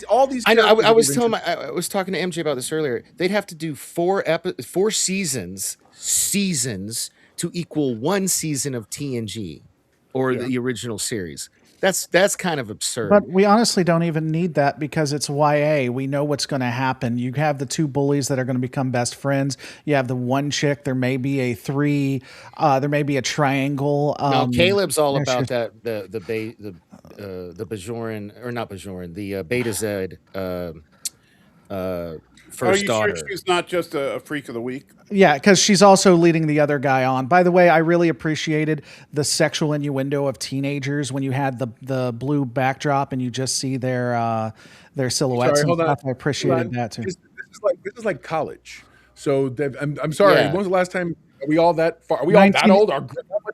all these. I know. I was talking to MJ about this earlier. They'd have to do 4 seasons to equal 1 season of TNG or the original series. That's kind of absurd. But we honestly don't even need that because it's YA. We know what's going to happen. You have the 2 bullies that are going to become best friends. You have the 1 chick. There may be a 3. There may be a triangle. No, Caleb's all about that. The Bajoran or not Bajoran. The Beta Z. First daughter. Sure she's not just a freak of the week? Yeah, because she's also leading the other guy on. By the way, I really appreciated the sexual innuendo of teenagers when you had the blue backdrop and you just see their silhouettes. Sorry, hold on. I appreciated that too. This is like college. So I'm sorry. When was the last time? Are we all that far? Are we all that old?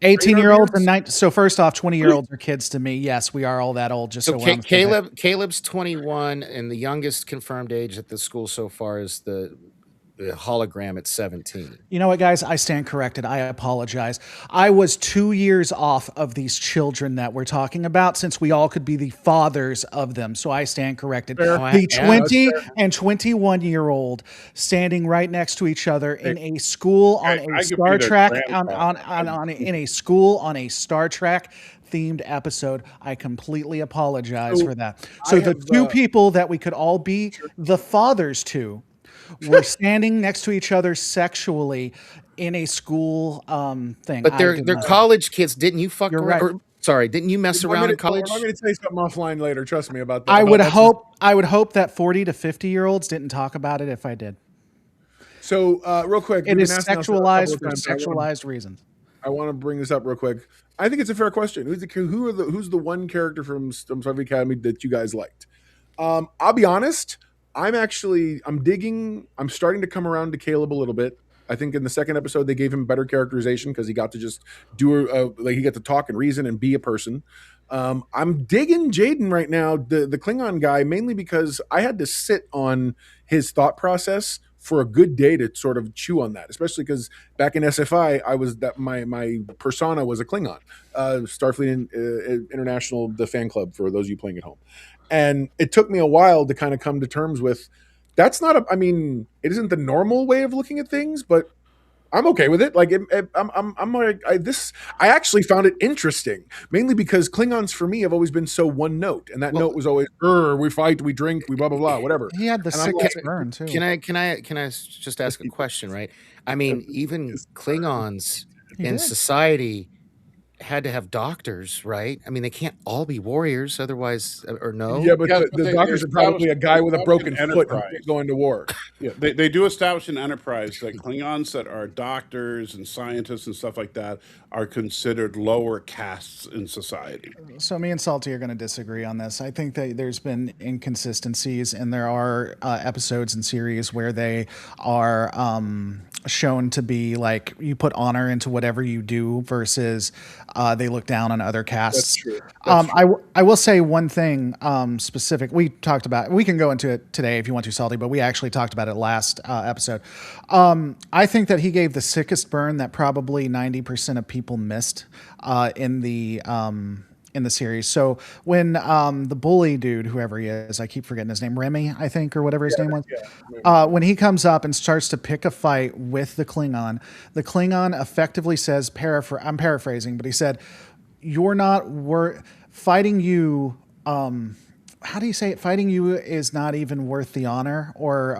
18-year-olds and so first off, 20-year-olds are kids to me. Yes, we are all that old. Just so Caleb's 21, and the youngest confirmed age at the school so far is the hologram at 17. You know what, guys? I stand corrected. I apologize. I was 2 years off of these children that we're talking about, since we all could be the fathers of them. So I stand corrected. The 20 and 21-year-old standing right next to each other in a school on a Star Trek in a school on a Star Trek themed episode. I completely apologize for that. So the 2 people that we could all be the fathers to were standing next to each other sexually in a school thing. But they're college kids. Didn't you fuck around? Sorry, didn't you mess around in college? I'm going to say something offline later. Trust me about that. I would hope that 40 to 50-year-olds didn't talk about it if I did. So real quick, it is sexualized for sexualized reasons. I want to bring this up real quick. I think it's a fair question. Who's the one character from Starfleet Academy that you guys liked? I'll be honest. I'm starting to come around to Caleb a little bit. I think in the second episode they gave him better characterization because he got to just he got to talk and reason and be a person. I'm digging Jaden right now, the Klingon guy, mainly because I had to sit on his thought process for a good day to sort of chew on that, especially because back in SFI, my persona was a Klingon, Starfleet International, the fan club for those of you playing at home. And it took me a while to kind of come to terms with that's not it isn't the normal way of looking at things, but I'm okay with it. Like I actually found it interesting, mainly because Klingons for me have always been so one note, and that note was always we fight, we drink, we blah blah blah, whatever. He had the sickest burn too. Can I just ask a question? Right? I mean, even Klingons in society had to have doctors, right? I mean, they can't all be warriors, otherwise, or no? Yeah, but Yes, the, but the they doctors are probably a guy with a establish broken an foot who enterprise. can't go into war. Yeah, they do establish an enterprise that Klingons that are doctors and scientists and stuff like that are considered lower castes in society. So me and Salty are going to disagree on this. I think that there's been inconsistencies, and there are episodes and series where they are shown to be like you put honor into whatever you do versus they look down on other castes. That's true. I will say one thing specific. We talked about. We can go into it today if you want to, Salty, but we actually talked about it last episode. I think that he gave the sickest burn that probably 90% of people missed in the series. So when the bully dude, whoever he is, I keep forgetting his name, Remy, I think, or whatever his name was, when he comes up and starts to pick a fight with the Klingon effectively says, I'm paraphrasing, but he said, "You're not fighting you." How do you say it? Fighting you is not even worth the honor, or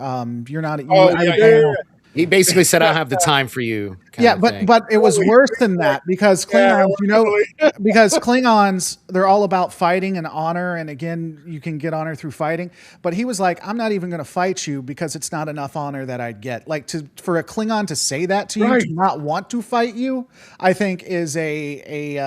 you're not. He basically said, "I don't have the time for you." Yeah, but it was worse than that because Klingons, because Klingons, they're all about fighting and honor, and again, you can get honor through fighting. But he was like, "I'm not even going to fight you because it's not enough honor that I'd get." Like for a Klingon to say that to you, to not want to fight you, I think is a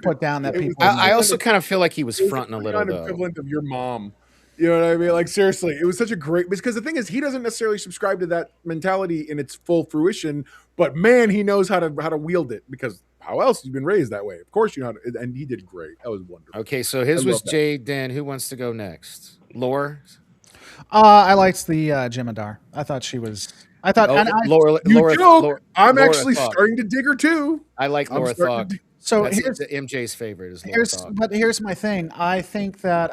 put down that people. I also kind of feel like he was fronting a little, though. Equivalent of your mom. You know what I mean? Like seriously, it was such a great, because the thing is, he doesn't necessarily subscribe to that mentality in its full fruition, but man, he knows how to wield it, because how else you've been raised that way? Of course you know how to, and he did great. That was wonderful. Okay, so his was Jade. Dan, who wants to go next? Lore? I liked the Jemadar. I thought she was. I thought Laura. I'm actually starting to dig her too. I like Laura Thok. So that's MJ's favorite is Laura Thok. But here's my thing. I think that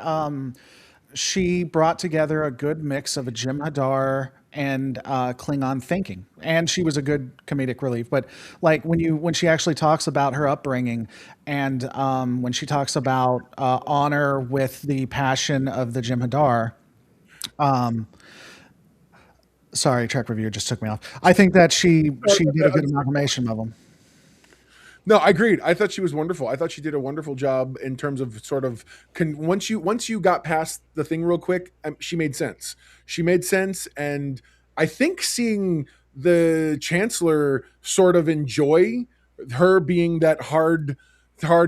she brought together a good mix of a Jemadar and Klingon thinking, and she was a good comedic relief. But like when she actually talks about her upbringing, and when she talks about honor with the passion of the Jemadar. Sorry, Trek Reviewer just took me off. I think that she did a good amalgamation of them. No, I agreed. I thought she was wonderful. I thought she did a wonderful job in terms of sort of once you got past the thing real quick, she made sense. She made sense, and I think seeing the Chancellor sort of enjoy her being that hard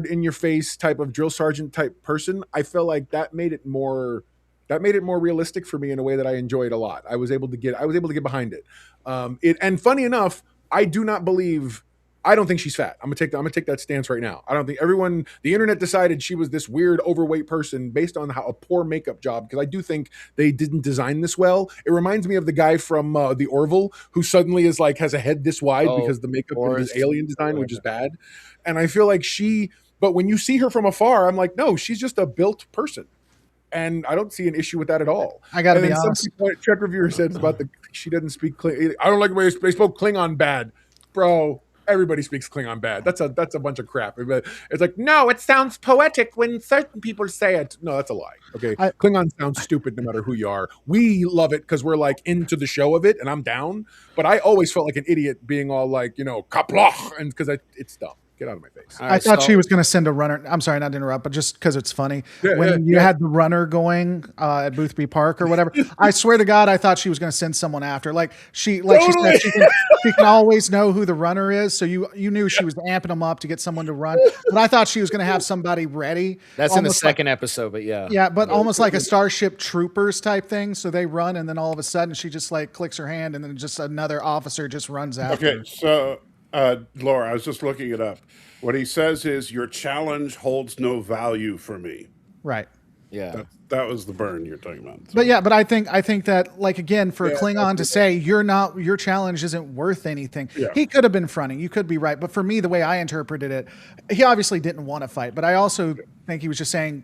in your face type of drill sergeant type person, I felt like that made it more realistic for me in a way that I enjoyed a lot. I was able to get behind it. And funny enough, I don't think she's fat. I'm gonna take that stance right now. I don't think the internet decided she was this weird overweight person based on a poor makeup job, because I do think they didn't design this well. It reminds me of the guy from the Orville who suddenly has a head this wide because the makeup of his alien design, which is bad. And I feel like but when you see her from afar, I'm like, no, she's just a built person. And I don't see an issue with that at all. I got to be honest. Trek Reviewer said about she doesn't speak Klingon. I don't like the way they spoke Klingon bad, bro. Everybody speaks Klingon bad. That's a bunch of crap. It's like, no, it sounds poetic when certain people say it. No, that's a lie. Okay, Klingon sounds stupid no matter who you are. We love it because we're like into the show of it, and I'm down. But I always felt like an idiot being all like, kaploch, and because it's dumb. Get out of my face. I thought she was going to send a runner. I'm sorry, not to interrupt, but just because it's funny. When you had the runner going at Boothby Park or whatever, I swear to God, I thought she was going to send someone after. She said she can always know who the runner is. So you knew she was amping them up to get someone to run. But I thought she was going to have somebody ready. That's in the second episode, but yeah. Yeah, but almost like a Starship Troopers type thing. So they run, and then all of a sudden she just clicks her hand, and then just another officer just runs after. Okay, so... Laura, I was just looking it up. What he says is, your challenge holds no value for me. Right. Yeah. That was the burn you're talking about. So. But I think that again, for a Klingon to say your challenge isn't worth anything. Yeah. He could have been fronting. You could be right. But for me, the way I interpreted it, he obviously didn't want to fight. But I also think he was just saying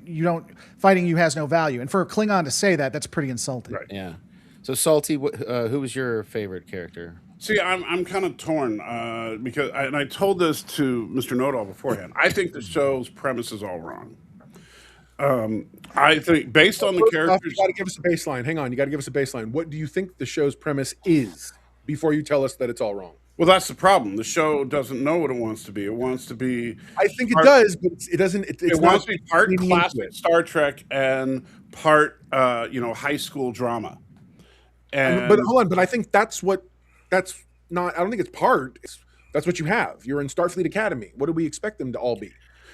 fighting you has no value. And for a Klingon to say that, that's pretty insulting. Right. Yeah. So Salty, who was your favorite character? See, I'm kind of torn because I told this to Mr. Know-It-All beforehand. I think the show's premise is all wrong. I think based on the characters, you got to give us a baseline. Hang on, you got to give us a baseline. What do you think the show's premise is before you tell us that it's all wrong? Well, that's the problem. The show doesn't know what it wants to be. It wants to be I think it part, does, but it doesn't. it It's not wants to be part leaning into classic it. Star Trek and part high school drama. But And hold on. But I think that's not. I don't think it's part. That's what you have. You're in Starfleet Academy. What do we expect them to all be?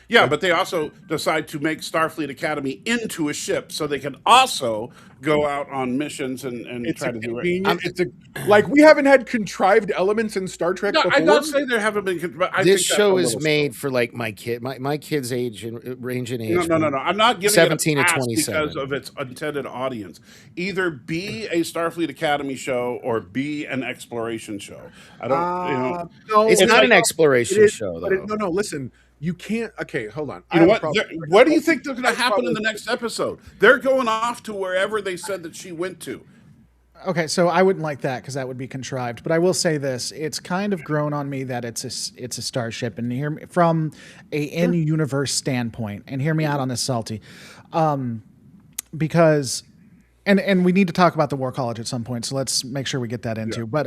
yeah, but they also decide to make Starfleet Academy into a ship so they can also go out on missions and It's try a to do it. convenient. It's a like we haven't had contrived elements in Star Trek No, before. I'm not saying there haven't been, but I This think that's a show is little made for like my kid, my kid's age and range in age. no. I'm not giving 17 it a to pass 27. because of its intended audience. Either be a Starfleet Academy show or be an exploration show. I don't, No, It's not an it exploration is, show but though. No. Listen, you can't. Okay, hold on. you I know have a what? problem. What do you think is going to I have a happen in problem the with- next episode? They're going off to wherever they said that she went to. Okay, so I wouldn't like that because that would be contrived. But I will say this: it's kind of grown on me that it's a starship, and hear me from a in-universe standpoint. And hear me out on this, Salty, because and we need to talk about the War College at some point. So let's make sure we get that into. But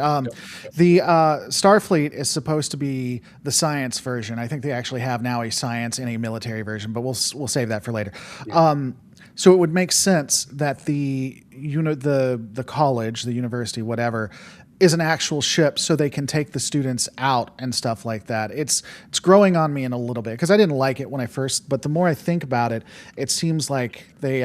the Starfleet is supposed to be the science version. I think they actually have now a science and a military version, but we'll save that for later. So it would make sense that the college, the university, whatever, is an actual ship, so they can take the students out and stuff like that. It's growing on me in a little bit because I didn't like it when I first, but the more I think about it, it seems like they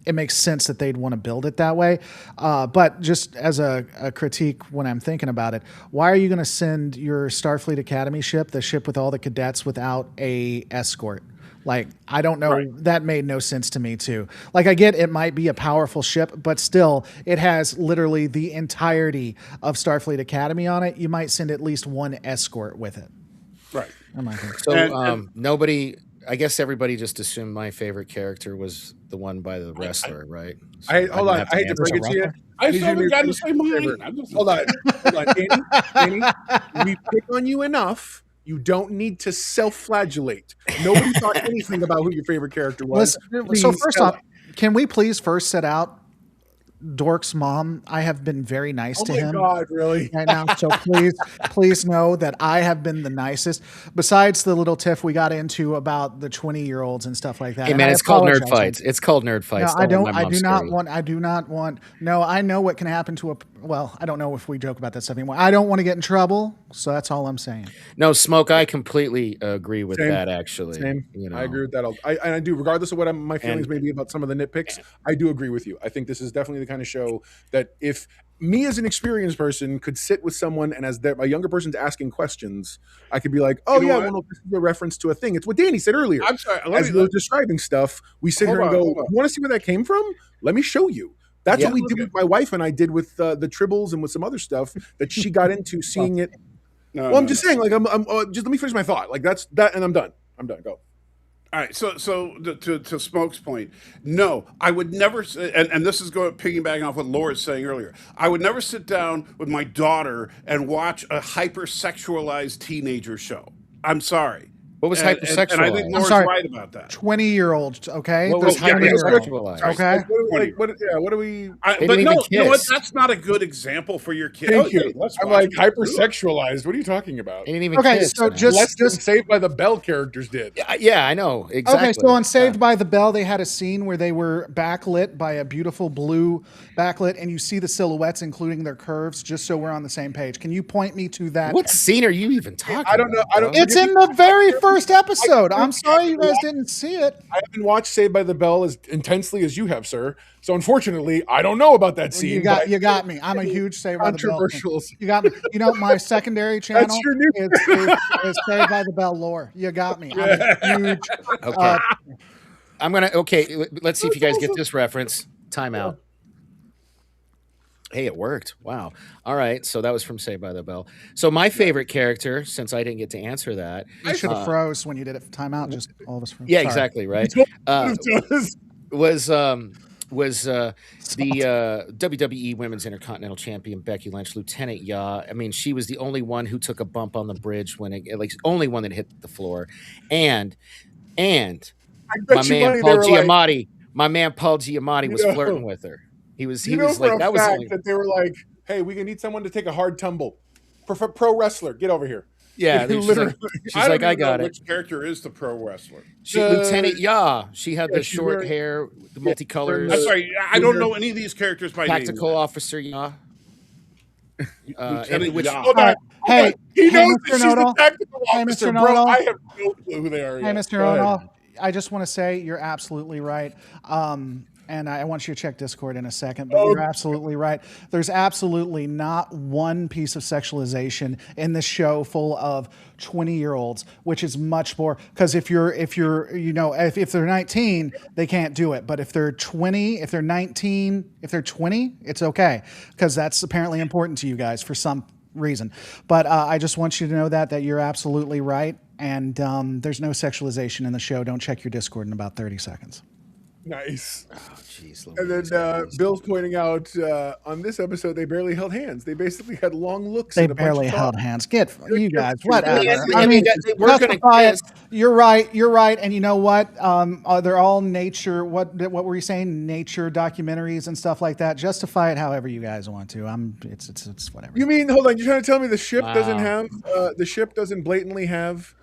it makes sense that they'd want to build it that way. But just as a critique, when I'm thinking about it, why are you going to send your Starfleet Academy ship, the ship with all the cadets, without a escort? Like, I don't know. Right. That made no sense to me, too. Like, I get it might be a powerful ship, but still, it has literally the entirety of Starfleet Academy on it. You might send at least one escort with it. Right. I might think. So And- nobody, I guess everybody just assumed my favorite character was the one by the wrestler, right? So Hold didn't on. have I hate to answer. break it to you. I need you still haven't to gotten do to say me a mine. favor. I'm just- Hold on. Danny, we pick on you enough. You don't need to self-flagellate. Nobody thought anything about who your favorite character was. Listen, so Please first tell off, us. can we please first set out Dork's mom? I have been very nice Oh to my him. God, really? Right now, so please know that I have been the nicest. Besides the little tiff we got into about the 20-year-olds and stuff like that. Hey And man, I it's called Nerd apologize. Fights. It's called Nerd Fights. No, I don't. let my I mom do scare not you. want. I do not want. No, I know what can happen to a. Well, I don't know if we joke about that stuff anymore. I don't want to get in trouble, so that's all I'm saying. No, Smoke. I completely agree with Same. that. Actually, Same. You know, I agree with that. I do, regardless of what my feelings may be about some of the nitpicks. I do agree with you. I think this is definitely the kind of show that if me as an experienced person could sit with someone and as a younger person's asking questions, I could be like, oh, You know yeah, what? well, no, this is a reference to a thing. It's what Danny said earlier. I'm sorry. As we were describing stuff, we sit Hold here and on, go, hold on. you want to see where that came from? Let me show you. That's Yeah. what we did with my wife and I did with the Tribbles and with some other stuff that she got into seeing it. No, Well, I'm no, just no. saying, like, I'm just let me finish my thought. Like, that's that, and I'm done. I'm done. Go. All right, so to Smoke's point, no, I would never, and this is going piggybacking off what Laura was saying earlier. I would never sit down with my daughter and watch a hypersexualized teenager show. I'm sorry. What was And I think hypersexualized? Laura's sorry. right about that. 20-year-olds, okay? What There's was yeah, yeah, 20-year-olds, hypersexualized? okay? What do we? They But didn't no, even you know what? kiss. That's not a good example for your kid. Thank Oh, you. hey, let's I'm watch like it. hypersexualized. What are you talking about? They didn't even Okay, kiss. so man. just- Less than Saved by the Bell characters did. yeah, I know exactly. Okay, so on Saved by the Bell, they had a scene where they were backlit by a beautiful blue backlit, and you see the silhouettes, including their curves, just so we're on the same page. Can you point me to that? What scene are you even talking? I don't know. about, I don't- bro? It's in the very first episode. I'm sorry you guys didn't see it. I haven't watched Saved by the Bell as intensely as you have, sir. So unfortunately, I don't know about that scene. You got me. I'm a huge Saved by the Bell fan. controversial. You got me. You know, my secondary channel your new- is Saved by the Bell lore. You got me. I'm a huge. Okay. I'm gonna. Okay, let's see if you guys get this reference. Time out. Hey, it worked. Wow. All right. So that was from Saved by the Bell. So my favorite character, since I didn't get to answer that, You should have froze when you did it. Time out. Just all of us froze. yeah, Sorry. exactly right. Was the WWE Women's Intercontinental Champion Becky Lynch, Lieutenant Yaw. I mean, she was the only one who took a bump on the bridge when it, like, only one that hit the floor, and I my bet you man money they Paul were like, Giamatti, my man Paul Giamatti was know, flirting with her. He was you know like for a that was fact only, that they were like, hey, we need someone to take a hard tumble. pro wrestler. Get over here. Yeah, she's Literally. like, I don't even know got it. which character is the pro wrestler. Lieutenant Ya. She had the she's short wearing- hair, the multicolors. I'm sorry, I don't know any of these characters by Tactical name. officer Ya. Lieutenant which- Ya. Hold on. Hey, He hey, knows Mr. that she's the Nodal. tactical Hey, officer, Mr. bro. Nodal. I have no clue who they are. Hey, yet. Mr. Go ahead. O'Donnell, I just want to say you're absolutely right. And I want you to check Discord in a second, but you're absolutely right. There's absolutely not one piece of sexualization in this show full of 20-year-olds, which is much more, because if they're 19, they can't do it. But if they're 20, if they're 19, if they're 20, it's okay, because that's apparently important to you guys for some reason. But I just want you to know that you're absolutely right. And there's no sexualization in the show. Don't check your Discord in about 30 seconds. Nice. Jeez, And then Bill's pointing out on this episode, they barely held hands. They basically had long looks. They and a bunch barely of held talk. hands. Get you guys, whatever. I mean, they were gonna justify it. kiss. You're right. You're right. And you know what? They're all nature. What were you saying? Nature documentaries and stuff like that. Justify it however you guys want to. It's whatever. You mean, hold on, you're trying to tell me the ship doesn't Wow. have, the ship doesn't blatantly have.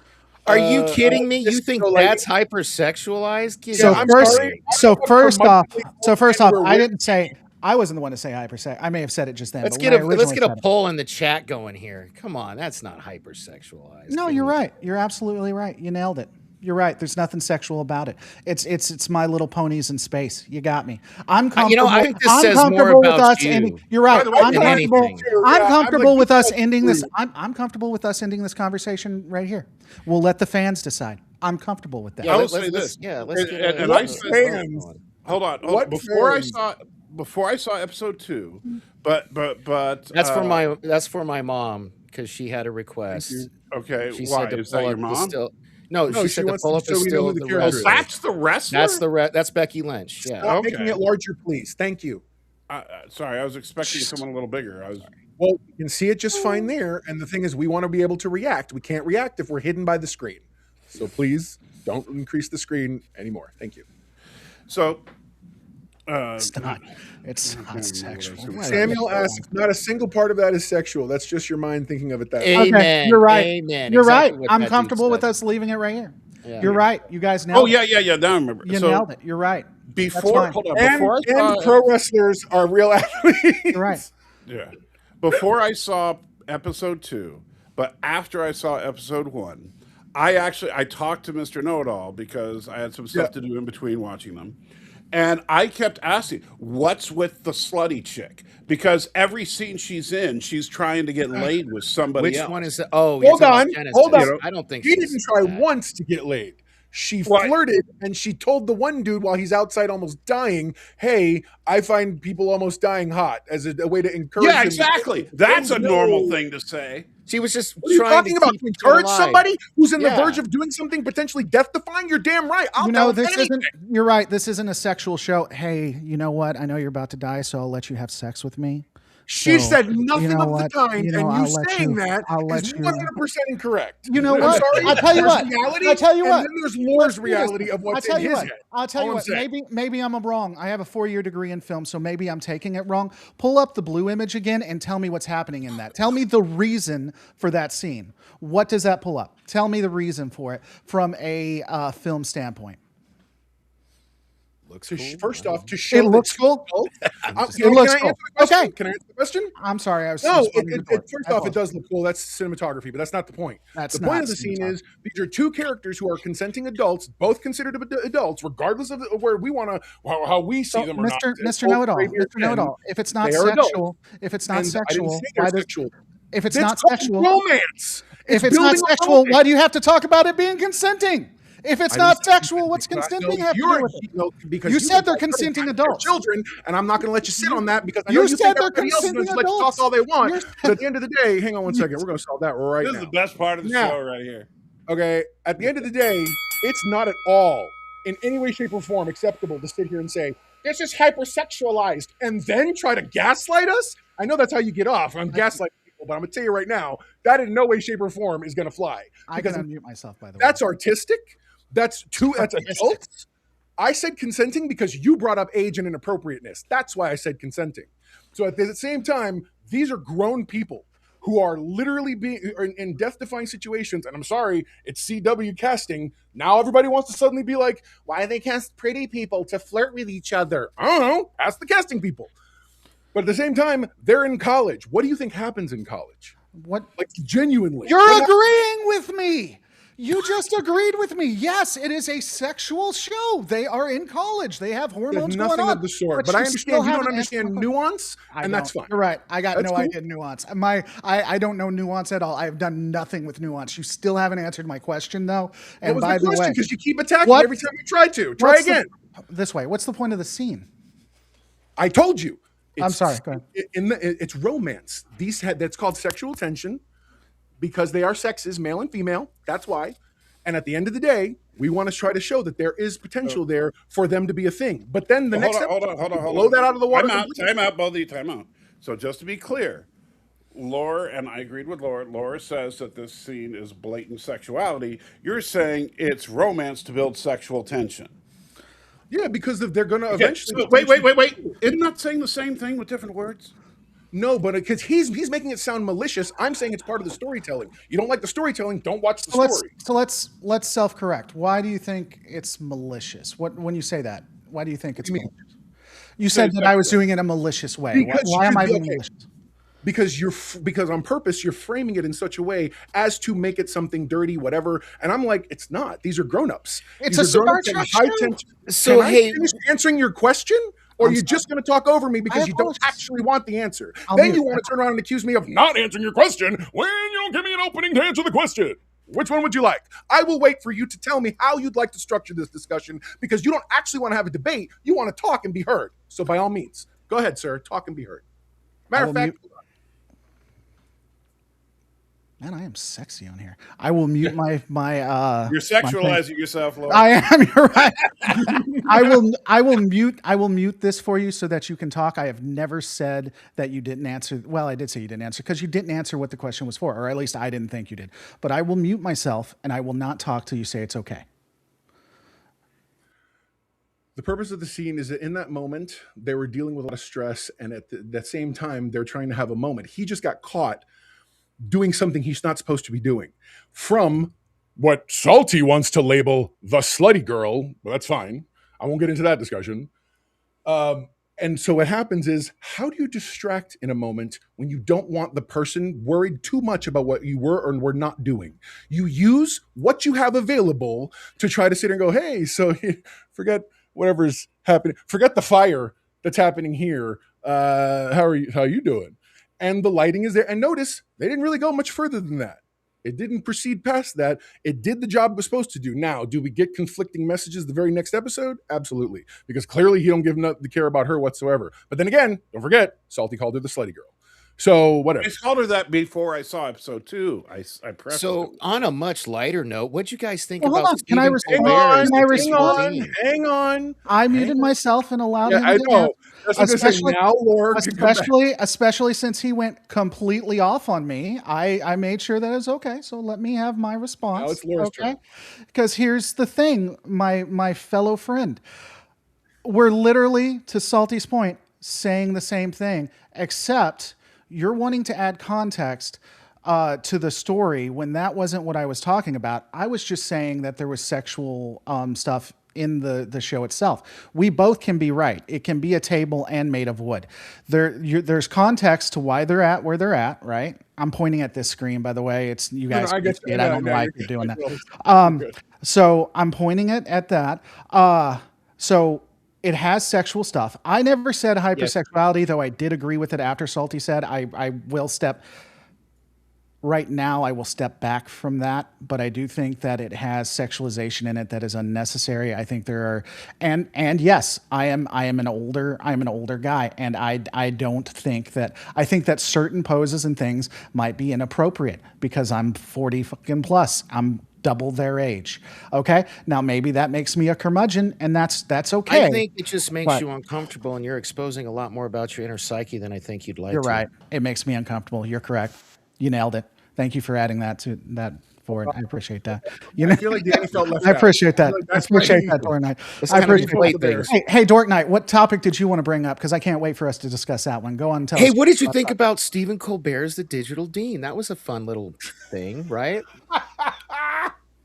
Are you kidding me? You think like- that's hypersexualized? Get So out of first, here. so first off, We're I didn't say. I wasn't the one to say hypersex. I may have said it just then. Let's but get when I a originally said it- poll in the chat going here. Come on, that's not hypersexualized. No, you're right. You're absolutely right. You nailed it. You're right. There's nothing sexual about it. It's My Little Ponies in space. You got me. I'm comfortable. I think this I'm says more comfortable with about us you ending. You're right. By the way, I'm than comfortable. anything. I'm Yeah, comfortable I'm with like, us ending this. please. I'm comfortable with us ending this conversation right here. We'll let the fans decide. I'm comfortable with that. Yeah, I will let's- say let's- this. yeah, let's get and a- I a- said- fans. Hold on. What Before fans? I saw episode 2, but That's for my mom because she had a request. okay. She Why said to is that pull your up the mom? still. No, No, she she said to wants pull to- up the so we know still who of the the character is. wrestler. That's the wrestler. That's Becky Lynch. Yeah. Stop Okay. making it larger, please. Thank you. Sorry, I was expecting someone a little bigger. Well, you can see it just fine there. And the thing is, we want to be able to react. We can't react if we're hidden by the screen. So please don't increase the screen anymore. Thank you. So, It's not. It's not sexual. Samuel asks, not a single part of that is sexual. That's just your mind thinking of it that way. Amen. Okay, you're right. Amen. You're Exactly right. what I'm that dude comfortable with said. us leaving it right here. Yeah. You're right. You guys nailed it. yeah. Now I remember. You so nailed it. You're right. Before, fine. hold on. And, Before I saw, and pro wrestlers are real athletes. You're right. yeah, before I saw episode 2, but after I saw episode 1, I talked to Mr. Know-It-All because I had some stuff to do in between watching them. And I kept asking, what's with the slutty chick? Because every scene she's in, she's trying to get laid with somebody Which else. one is that? Oh, you're Hold talking on, about Genesis. hold on. I don't think She she's didn't try that. once to get laid. She What? flirted and she told the one dude while he's outside almost dying, hey, I find people almost dying hot, as a way to encourage Yeah, him. exactly. That's a No. normal thing to say. She was just What are you trying talking to about? keep To it encourage alive. somebody who's in the Yeah. verge of doing something potentially death-defying? You're damn right. I'll You tell know, him this anything. isn't. You're right. This isn't a sexual show. Hey, you know what? I know you're about to die, so I'll let you have sex with me. She So, said nothing you know of what? the kind, You know, and I'll you let saying you- that I'll let is you- 100% incorrect. You know I'm what? sorry, I'll tell you there's what. reality, I'll tell you and what. then there's Laura's Let's do this. reality of what's I'll tell in you his what. head. I'll tell All you I'm what. saying. Maybe I'm wrong. I have a 4-year degree in film, so maybe I'm taking it wrong. Pull up the blue image again and tell me what's happening in that. Tell me the reason for that scene. What does that pull up? Tell me the reason for it from a film standpoint. Looks To cool. First off, to show It looks that- cool. Oh, It looks can I cool. answer the question? Okay. Can I answer the question? I'm sorry. I was No, responding to Dork. first I off, it apologize. does look cool. That's cinematography, but that's not the point. That's the point not of the scene cinematography. is these are two characters who are consenting adults, both considered adults, regardless of where we want to, how we see So, them or not. Mr. Know-It-All, Both Mr. Know-It-All, if it's not they are adults. sexual, if it's not And I didn't sexual, say they're why does, sexual. if it's It's not called sexual, romance. if it's not building a sexual, romance. why do you have to talk about it being consenting? If it's I not didn't say sexual, what's because I know consenting have to you're- do with it? no, because You said they're think consenting they're adults. children, and I'm not going to let you sit on that because I You know you said think they're everybody else is going to consenting let you adults. talk all they want. You're- But at the end of the day, hang on one second, we're going to solve that right This now. is the best part of the Now. show right here. Okay, at the end of the day, it's not at all in any way, shape, or form acceptable to sit here and say this is hypersexualized and then try to gaslight us. I know that's how you get off. I'm gaslighting people, but I'm going to tell you right now that in no way, shape, or form is going to fly. I can Because unmute myself, by the way. that's artistic. That's adult. I said consenting because you brought up age and inappropriateness. That's why I said consenting. So at the same time, these are grown people who are literally being in death-defying situations. And I'm sorry, it's CW casting. Now everybody wants to suddenly be like, why do they cast pretty people to flirt with each other? I don't know. Ask the casting people. But at the same time, they're in college. What do you think happens in college? What? Like, genuinely. You're agreeing with me. You just agreed with me. Yes, it is a sexual show. They are in college. They have hormones There's nothing going on. of the sort. But I understand you don't understand nuance, and that's fine. You're right. I got That's no cool. idea nuance. I don't know nuance at all. I've done nothing with nuance. You still haven't answered my question, though. That And was by the the way, question, because you keep attacking me every time you try to. Try again. This way. What's the point of the scene? I told you. I'm sorry. Go ahead. It's romance. That's called sexual tension because they are sexes, male and female. That's why. And at the end of the day, we want to try to show that there is potential there for them to be a thing. But then the next hold on. blow that out of the water. Time out, both of you, time out. So just to be clear, Laura, and I agreed with Laura, Laura says that this scene is blatant sexuality. You're saying it's romance to build sexual tension. Yeah, because they're going to Okay, eventually. so wait. Isn't that saying the same thing with different words? No, but because he's making it sound malicious, I'm saying it's part of the storytelling. You don't like the storytelling, don't watch the story. Let's self-correct. Why do you think it's malicious? When you say that, why do you think it's malicious? You said that I was doing it in a malicious way. Why am I being malicious? Because on purpose you're framing it in such a way as to make it something dirty, whatever. And I'm like, it's not. These are grown-ups. It's These a are grown-ups Star in Trek high show. tension. So, Can I finish answering your question? Or are you just going to talk over me because you don't actually want the answer? Then you want to turn around and accuse me of not answering your question when you don't give me an opening to answer the question. Which one would you like? I will wait for you to tell me how you'd like to structure this discussion because you don't actually want to have a debate. You want to talk and be heard. So by all means, go ahead, sir. Talk and be heard. Matter of fact, man, I am sexy on here. I will mute my You're sexualizing yourself, Laura. I am. You're right. I will mute this for you so that you can talk. I have never said that you didn't answer. Well, I did say you didn't answer because you didn't answer what the question was for, or at least I didn't think you did. But I will mute myself and I will not talk till you say it's okay. the purpose of the scene is that in that moment, they were dealing with a lot of stress. And at that same time, they're trying to have a moment. He just got caught doing something he's not supposed to be doing from what Salty wants to label the slutty girl. Well, that's fine. I won't get into that discussion. And so what happens is, how do you distract in a moment when you don't want the person worried too much about what you were or were not doing? You use what you have available to try to sit and go, hey, so forget whatever's happening. Forget the fire that's happening here. How are you doing? And the lighting is there. And notice they didn't really go much further than that. It didn't proceed past that. It did the job it was supposed to do. Now, do we get conflicting messages the very next episode? Absolutely. Because clearly he don't give the care about her whatsoever. But then again, don't forget, Salty called her the slutty girl. So whatever. I called her that before I saw episode 2. I prefaced So, it. on a much lighter note, what'd you guys think Well, hold about on. Can I Stephen respond? Colbert as Can I the respond? Dean? Hang on. I muted myself and allowed him I to know. answer. That's what I'm gonna say. Now, Laura can come back. Especially since he went completely off on me, I made sure that it was okay. So let me have my response. Now it's Laura's turn. Because here's the thing, my fellow friend, we're literally, to Salty's point, saying the same thing, except you're wanting to add context to the story when that wasn't what I was talking about. I was just saying that there was sexual stuff in the show itself. We both can be right. It can be a table and made of wood. There's context to why they're at where they're at, right? I'm pointing at this screen, by the way. It's you guys. I get I don't know why you're doing that. Good. So I'm pointing it at that. So it has sexual stuff. I never said hypersexuality, though I did agree with it after Salty said. I will step. Right now, I will step back from that, but I do think that it has sexualization in it that is unnecessary. I think there are, and yes, I am an older guy, and I don't think that, I think that certain poses and things might be inappropriate because I'm 40 fucking plus. I'm double their age. Okay, now maybe that makes me a curmudgeon, and that's okay. I think it just makes you uncomfortable, and you're exposing a lot more about your inner psyche than I think you'd like. You're right. It makes me uncomfortable. You're correct. You nailed it. Thank you for adding that to that for it. I appreciate that. You know, I feel like Danny felt left I out. appreciate that. feel like I that's why appreciate he- that, Dork Knight. Let's I kind of appreciate conflate the things. Hey, Dork Knight, what topic did you want to bring up? Because I can't wait for us to discuss that one. Go on and tell Hey, us. what did you think about Stephen Colbert's The Digital Dean? That was a fun little thing, right?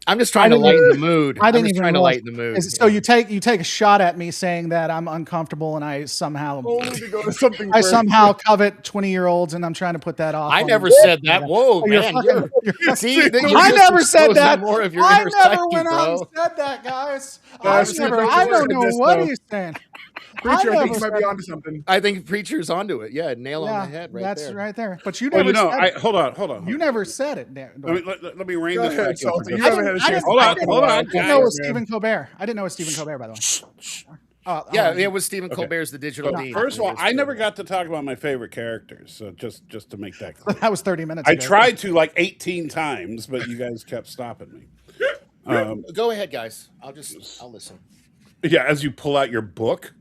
I'm just trying to lighten the mood. I I'm didn't just even trying to realize- lighten the mood. So you take a shot at me saying that I'm uncomfortable and I somehow Only to go to something. I very- somehow covet 20-year-olds and I'm trying to put that off. I on never you. said that. Whoa, You're man! fucking- See, that you're I just never said exposing that. More of your I inner never psyche, went out and bro. said that, guys. Guys, I Preacher don't said know this, what though. he's saying. Preacher, I think never you might be said- onto something. I think Preacher's onto it. Yeah, nail on Yeah, the head right that's there. right there. But you Well, never you know, said it. hold on. You never said it, Dan. Let me rein Go this ahead, back in. Salty. for You just- haven't had a chance. Hold on. I didn't know it was man. Stephen Colbert. I didn't know it was Stephen Colbert, by the way. Yeah, it was Stephen Colbert's The Digital Dean. First of all, I never got to talk about my favorite characters, so just to make that clear. That was 30 minutes I ago. tried to like 18 times, but you guys kept stopping me. Go ahead, guys. I'll listen. Yeah, as you pull out your book.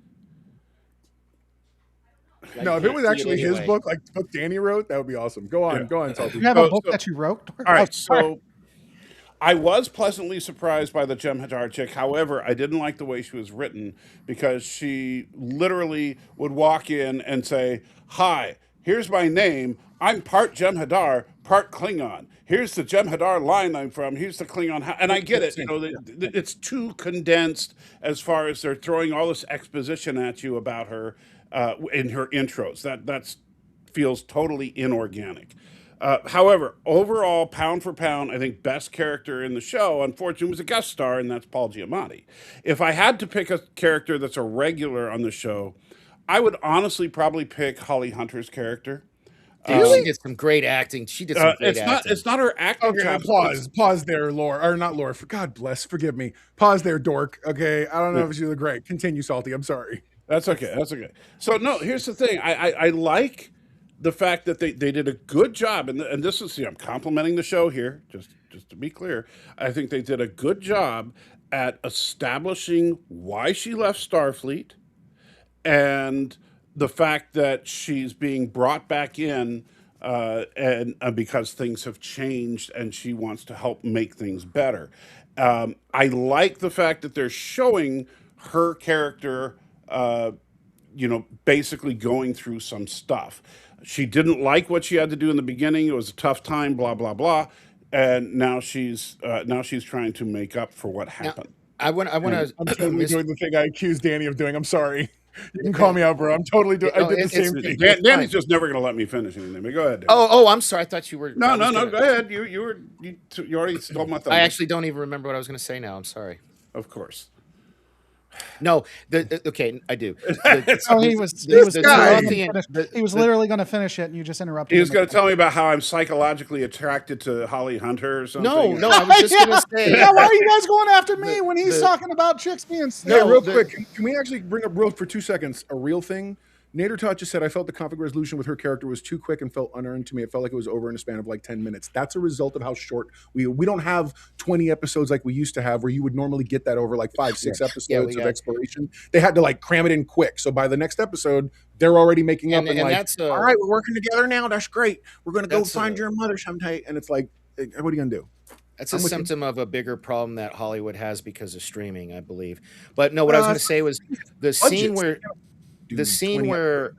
No, if it was actually his book, like the book Danny wrote, that would be awesome. Go on, Salty. You have a So- book so- that you wrote? All right, Oh, sorry. so I was pleasantly surprised by the Jem'Hadar chick. However, I didn't like the way she was written because she literally would walk in and say, "Hi, here's my name. I'm part Jem'Hadar, part Klingon. Here's the Jem'Hadar line I'm from. Here's the Klingon." And I get it. You know, it's too condensed as far as they're throwing all this exposition at you about her in her intros. That feels totally inorganic. However, overall, pound for pound, I think best character in the show, unfortunately, was a guest star, and that's Paul Giamatti. If I had to pick a character that's a regular on the show, I would honestly probably pick Holly Hunter's character. She did some great acting. She did some great acting. It's not her acting. Okay, chops. pause there, Laura, or not Laura. For God bless, forgive me. Pause there, Dork. Okay, I don't know if she looked great. Continue, Salty. I'm sorry. That's okay. So no, here's the thing. I like the fact that they did a good job, and this is, I'm complimenting the show here, just to be clear. I think they did a good job at establishing why she left Starfleet, and the fact that she's being brought back in, and because things have changed, and she wants to help make things better. I like the fact that they're showing her character, basically going through some stuff. She didn't like what she had to do in the beginning. It was a tough time, blah blah blah, and now she's trying to make up for what happened. I want I'm to. totally doing the thing I accused Danny of doing. I'm sorry. You can call me out, bro. I'm totally doing. I did the same thing. Danny's just never going to let me finish anything. But go ahead. Danny. Oh, I'm sorry. I thought you were. No. I was gonna- Go ahead. You already stole my thunder. I actually don't even remember what I was going to say now. I'm sorry. Of course. No, okay, I do. Oh, he was guy. literally going to finish it, and you just interrupted. He was him. going to tell me about how I'm psychologically attracted to Holly Hunter or something. No, I was just going to say. Yeah, why are you guys going after me when he's talking about chicks being? Yeah, No, real the- quick. Can we actually bring up for 2 seconds a real thing? Nader Tot just said, I felt the conflict resolution with her character was too quick and felt unearned to me. It felt like it was over in a span of like 10 minutes. That's a result of how short we don't have 20 episodes like we used to have, where you would normally get that over like 5-6 episodes of exploration. They had to like cram it in quick. So by the next episode, they're already making up and like, that's all right, we're working together now. That's great. We're going to go That's find your mother sometime. And it's like, what are you going to do? That's a I'm with you. symptom of a bigger problem that Hollywood has because of streaming, I believe. But no, what I was going to say was the scene where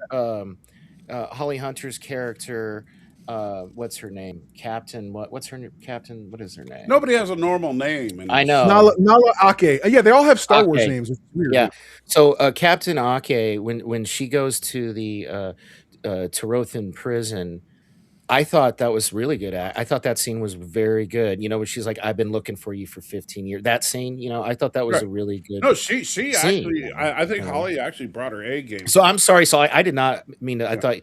Holly Hunter's character, what's her name? Captain. What's her name? Captain. What is her name? Nobody has a normal name. I know. Nala Ake. Yeah, they all have Star Wars Ake. names. It's weird. Yeah. So Captain Ake, when she goes to the Tarothan prison, I thought that was really good. I thought that scene was very good. You know, when she's like, "I've been looking for you for 15 years." That scene, you know, I thought that was Right. a really good. No, she scene. actually. I think Holly actually brought her A game. So I'm sorry. So I did not mean to. I thought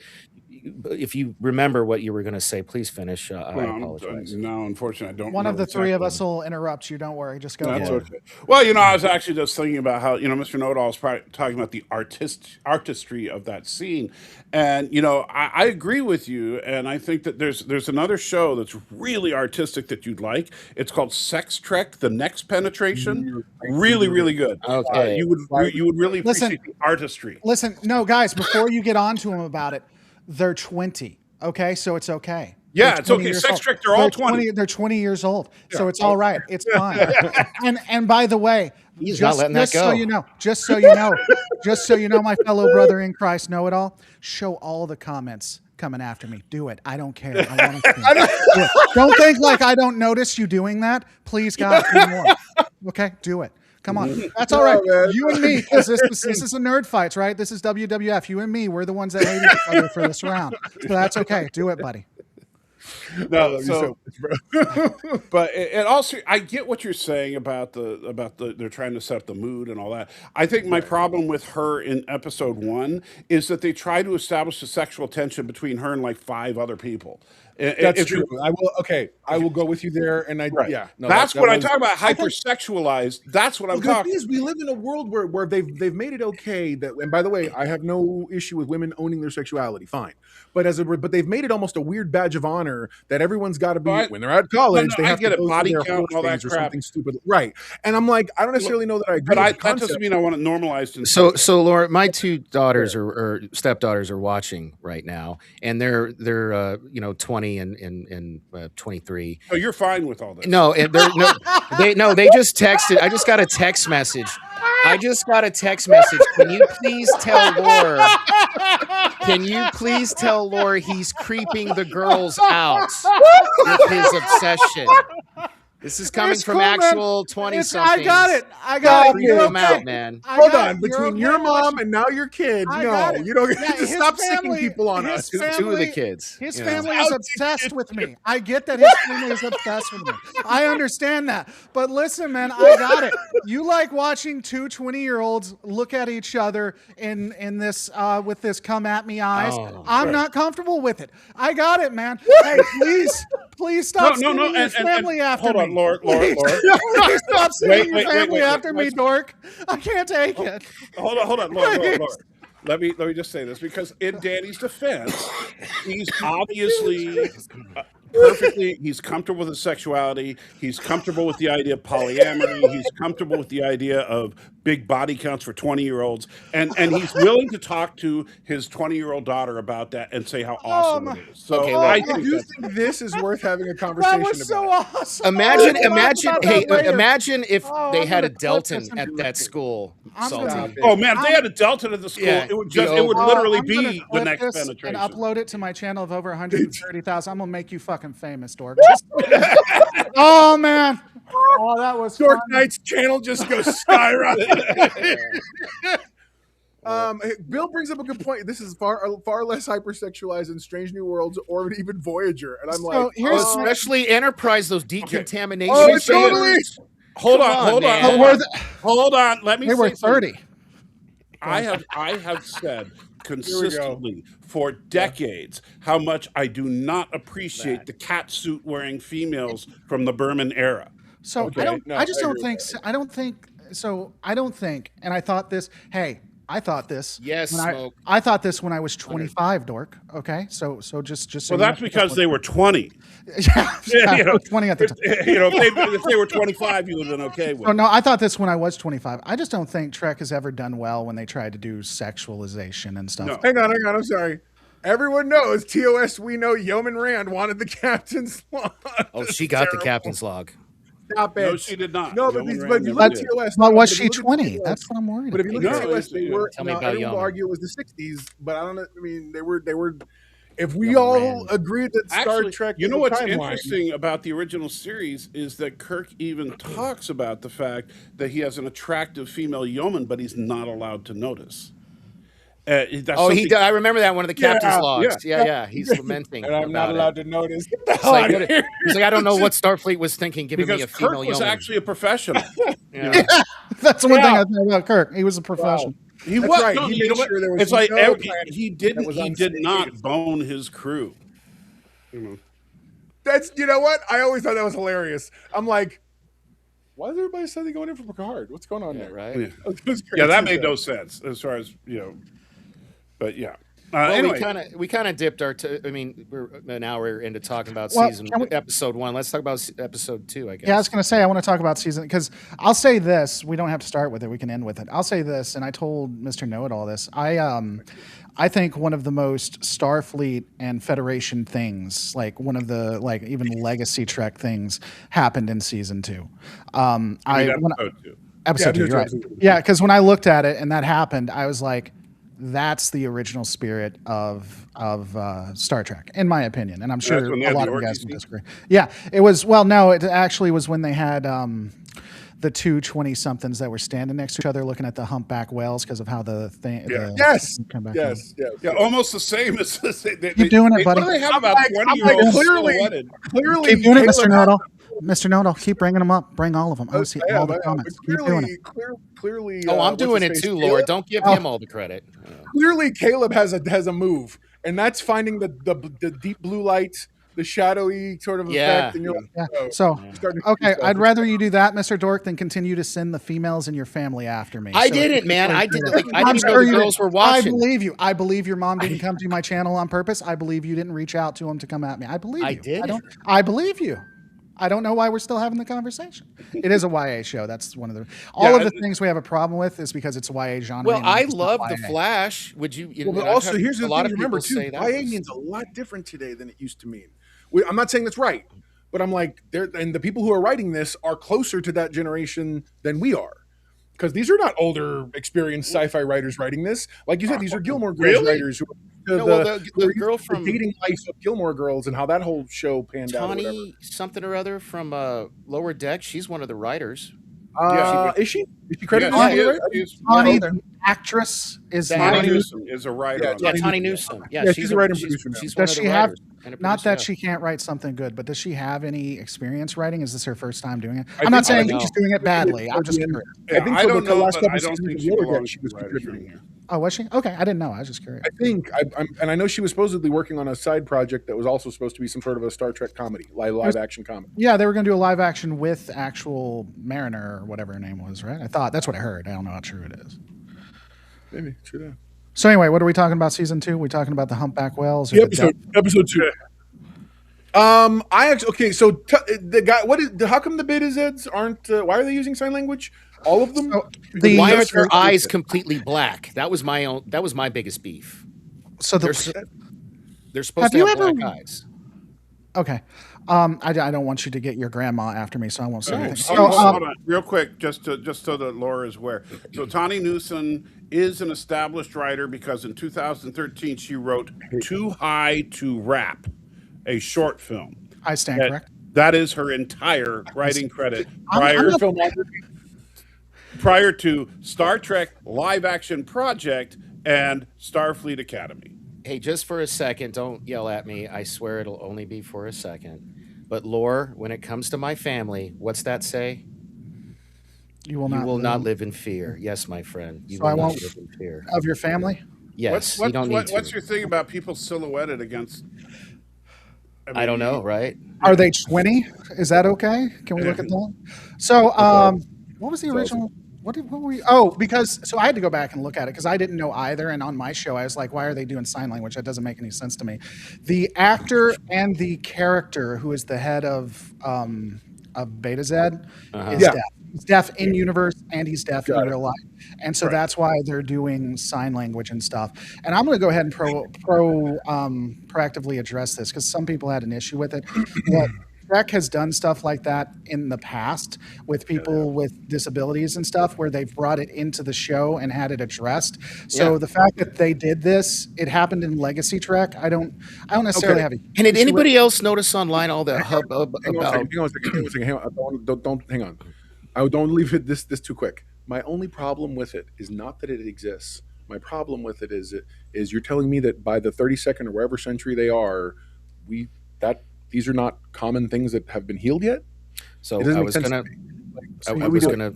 if you remember what you were going to say, please finish. I apologize. No, unfortunately, I don't. One of the remember three of exactly. us will interrupt you. Don't worry. Just go. That's ahead. okay. Well, I was actually just thinking about how Mr. Know-It-All is probably talking about the artistry of that scene, and I agree with you, and I think that there's another show that's really artistic that you'd like. It's called Sex Trek: The Next Penetration. Really, really good. Okay. You would really Listen. appreciate the artistry. Listen, no, guys. Before you get on to him about it, they're 20. Okay, so it's okay. Yeah, it's 20 okay. years Sex old. Trek, they're all 20. They're 20 years old, so it's all right. It's fine. And by the way, He's not letting that so go. you know, my fellow brother in Christ, know it all. Show all the comments coming after me. Do it. I don't care. I want to. Do it. Don't think like I don't notice you doing that. Please, God, do more. Okay, do it. Come on. That's all right. man. You and me, because this is a nerd fights, right? This is WWF. You and me, we're the ones that hate each other for this round. So that's okay. Do it, buddy. No, but it also, I get what you're saying about they're trying to set up the mood and all that. I think my problem with her in episode 1 is that they try to establish a sexual tension between her and like 5 other people. That's true. I will go with you there. And that's what I'm talking about. Hypersexualized. That's what I'm the talking. thing is, we live in a world where they've made it okay that, and by the way, I have no issue with women owning their sexuality, fine. But they've made it almost a weird badge of honor that everyone's got to be when they're at college. They have to go body through their count and all that or crap. something stupid, right? And I'm like, I don't necessarily know that I agree. But that doesn't mean I want it normalized. So Laura, my 2 daughters or stepdaughters are watching right now, and they're 20 and 23. So you're fine with all this? No, and they just texted. I just got a text message. Can you please tell Laura? Can you please tell Laura he's creeping the girls out with his obsession? This is coming from actual 20-somethings. I got it. Creep them out, man. Hold on, between your mom and now your kid, you don't get to stop family, sicking people on us. 2 of the kids. His family is obsessed with me. I get that his family is obsessed with me. I understand that. But listen, man, I got it. You like watching 2 20-year-olds look at each other in this with this come at me eyes. I'm not comfortable with it. I got it, man. Hey, please stop sending your family after me. Hold on, Laura. Please stop sending your family after me, dork. I can't take it. Hold on, Laura. Let me just say this, because in Danny's defense, he's obviously he's comfortable with his sexuality. He's comfortable with the idea of polyamory. He's comfortable with the idea of big body counts for 20-year-olds. And he's willing to talk to his 20-year-old daughter about that and say how awesome it is. So I do think this is worth having a conversation That was so about. awesome. Imagine if Oh, they I'm had a gonna clip this Delton and at that school. Salty. Oh man, if they had a Delta at the school, Yeah, it would literally I'm gonna be the clip next this penetration. and upload it to my channel of over 130,000. I'm gonna make you fucking famous, dork. Oh man. Oh, that was Dork fun. Knight's channel just goes skyrocket. Bill brings up a good point. This is far less hypersexualized than Strange New Worlds or even Voyager, and I'm like, especially Enterprise, those decontamination. Oh, totally. Hold on. Let me. They were say something. 30. I have said consistently for decades how much I do not appreciate the cat suit wearing females from the Berman era. So I don't think, and I thought this. Hey, I thought this. Yes, Smoke. I thought this when I was 25, dork. Okay, so just so. Well, that's because they were 20. I was 20 at the time. If they were 25, you would have been okay with. Oh no, I thought this when I was 25. I just don't think Trek has ever done well when they tried to do sexualization and stuff. No. hang on, I'm sorry. Everyone knows TOS. We know Yeoman Rand wanted the captain's log. Oh, she got the captain's log. Stop it. No, she did not. No, but you look at TOS. But was if she you look at 20? TOS, That's what I'm worried But if about. you look at TOS, they were. Tell me about Everyone will Yeoman. argue it was the 60s, but I don't know. I mean, they were. If we all agreed that Star Trek, you know was a what's timeline, interesting about the original series is that Kirk even talks about the fact that he has an attractive female yeoman, but he's not allowed to notice. I remember that one of the captain's logs. yeah. Yeah. He's lamenting. and I'm not about allowed it. to notice. He's like, I don't know what Starfleet was thinking, giving Because me a Kirk female was yeoman. actually a professional. Yeah. That's one thing I think about Kirk. He was a professional. He That's was. right. No, He you made know what? sure there was It's like no every- planet he that didn't. was He on did stage. not bone his crew. That's you know what? I always thought that was hilarious. I'm like, why is everybody suddenly going in for Picard? What's going on there? Right. Yeah. That was Yeah, that crazy. made no sense as far as But yeah. Well, Anyway, we kind of dipped our. I mean, we're an hour into talking about Well, episode 1. Let's talk about episode 2. I guess. Yeah, I was going to say I want to talk about season because I'll say this. We don't have to start with it. We can end with it. I'll say this, and I told Mr. Know-It-All this. I think one of the most Starfleet and Federation things, like one of the even Legacy Trek things, happened in season 2. Episode 2, you're right. Yeah, because when I looked at it and that happened, I was like, that's the original spirit of Star Trek, in my opinion. And I'm sure a lot of you guys will disagree. Yeah, it was. Well, no, it actually was when they had the two 20-somethings that were standing next to each other looking at the humpback whales because of how the thing. Yeah. Yes. Yes. Yeah, almost the same as Keep doing it, buddy. What do they have about 20-year-olds silhouetted? Clearly, Keep doing it, Mr. Caleb- Know-It-All. Mr. Know-It-All, keep bringing them up. Bring all of them. I want to see Yeah, all the but, comments. Keep doing it. Clearly. Oh, I'm what's doing his it face? too, Caleb? Lord. Don't give him all the credit. Clearly, Caleb has a move, and that's finding the deep blue light, the shadowy sort of effect. And you're like, Yeah. oh, So, starting to okay, do I'd stuff. rather you do that, Mr. Dork, than continue to send the females in your family after me. I So did if it, you man. can I do did. it. Like, I I'm didn't know sure the you girls did. were watching. I believe you. I believe your mom didn't come to my channel on purpose. I believe you didn't reach out to them to come at me. I believe you. I did. I believe you. I don't know why we're still having the conversation. It is a YA show. That's one of the all of the things we have a problem with is because it's a YA genre. Well, and I it's not love the YA. Flash. Would you? Well, but I've also, had here's the a lot thing of to remember people too. say that YA was- means a lot different today than it used to mean. I'm not saying that's right, but I'm like, and the people who are writing this are closer to that generation than we are, because these are not older, experienced sci-fi writers writing this. Like you said, these are Gilmore Girls Really? writers who are No, well, the girl from dating life of Gilmore Girls and how that whole show panned out. Or whatever. Tawny something or other from Lower Deck. She's one of the writers. Is she? Is she credited? Yeah, as she a is. writer? She's- Tawny, the actress, is Tawny Tawny not. Newsom is a writer. Yeah, on Yeah, that. Tawny Newsom. Yeah, Yeah, she's a writer and producer now. She's Does one of she the have- writers. and a Not producer, that she can't write something good, but does she have any experience writing? Is this her first time doing it? I I'm not think- saying I she's don't doing it badly. I'm just Yeah, curious. Yeah, I think I so, don't but the know, last but couple I don't seasons think of she Lower Deck, belongs she to was the writers contributing. room here. Oh, was she? Okay, I didn't know. I was just curious. I think, and I know she was supposedly working on a side project that was also supposed to be some sort of a Star Trek comedy, live action comedy. Yeah, they were going to do a live action with actual Mariner or whatever her name was, right? I thought that's what I heard. I don't know how true it is. Maybe, true that. So anyway, what are we talking about? Season 2? We talking about the humpback whales? Or The episode 2. I actually So the guy, how come the beta Zeds aren't? Why are they using sign language? All of them. Why aren't their eyes completely black? That was my biggest beef. So They're supposed Have to you have ever- black eyes. okay. I don't want you to get your grandma after me, so I won't say anything. So, Hold on, real quick, just so that Laura is aware. So Tawny Newsom is an established writer because in 2013 she wrote "Too High to Rap," a short film. I stand correct. That is her entire writing credit I'm prior to Star Trek live action project and Starfleet Academy. Hey, just for a second, don't yell at me. I swear it'll only be for a second. But Lore, when it comes to my family, what's that say? You will You not. will not live in fear. Yes, my friend. You So will I not won't- live in fear. Of your family? Yes, you don't need to. What's your thing about people silhouetted against? I don't know, right? Are they 20? Is that okay? Can we look at that? So, what was the original? What were we? Oh, because so I had to go back and look at it because I didn't know either. And on my show, I was like, why are they doing sign language? That doesn't make any sense to me. The actor and the character who is the head of Beta Z is Yeah. deaf. He's deaf in universe and he's deaf in real life. And so that's why they're doing sign language and stuff. And I'm going to go ahead and proactively address this because some people had an issue with it. But Trek has done stuff like that in the past with people with disabilities and stuff where they've brought it into the show and had it addressed. So Yeah. the fact that they did this, it happened in Legacy Trek. I don't necessarily have a And did anybody else notice online all the hubbub Hang on a about? second. Hang on. Don't hang on. I don't leave it this too quick. My only problem with it is not that it exists. My problem with it is you're telling me that by the 32nd or wherever century they are, these are not common things that have been healed yet. So It doesn't I make was sense gonna. to me. I how do we was do it? gonna.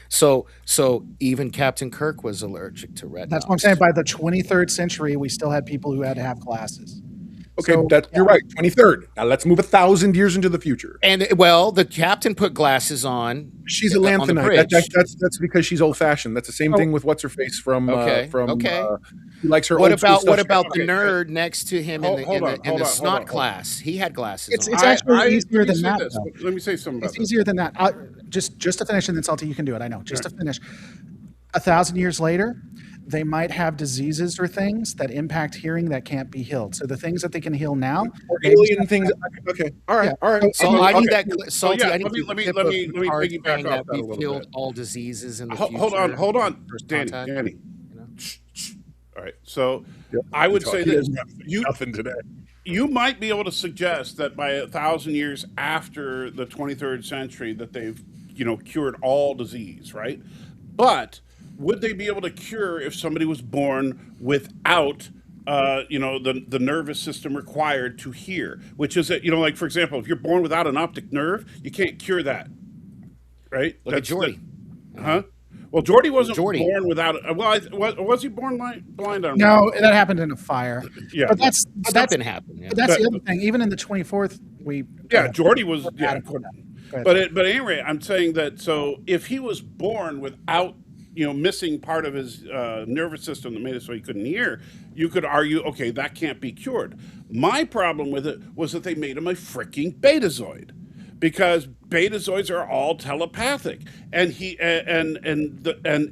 So even Captain Kirk was allergic to red. That's what I'm saying. By the 23rd century, we still had people who had to have glasses. Okay, So, you're right. 23rd. Now let's move 1,000 years into the future. And well, the captain put glasses on. She's a on the lanthanite. bridge. That's because she's old fashioned. That's the same thing with what's her face from Okay. he likes her. What old school about stuff. the nerd next to him in the snot class? He had glasses on. it's actually easier let me than say that. this. Though. Let me say something about It's this. easier than that. Just to finish, and then Salty, you can do it. I know. Just to finish, 1,000 years later, they might have diseases or things that impact hearing that can't be healed. So the things that they can heal now, Or alien things. Okay, all right, Yeah. all right. So Okay. I need Okay. that Salty. yeah, I need let me- the let me- clip let of me- let me Picard piggyback saying off that that a we little killed bit. all diseases in the future. Hold on, First Danny. contact. Danny. know? All right. So Yep. I would say He that doesn't have you nothing today. you might be able to suggest that by 1,000 years after the 23rd century that they've cured all disease, right? But would they be able to cure if somebody was born without the nervous system required to hear, which is that like for example, if you're born without an optic nerve, you can't cure that, right? Look at Geordi. Huh? Well, Geordi wasn't Geordi. born without. Was he born blind? I don't no, that happened in a fire. Yeah. but that's Something happened. Yeah. but that's the But- other thing. Even in the 24th, we Yeah, Geordi was. Go Yeah, ahead. Go ahead. but anyway, I'm saying that. So if he was born without missing part of his nervous system that made it so he couldn't hear, you could argue, okay, that can't be cured. My problem with it was that they made him a freaking betazoid, because betazoids are all telepathic, and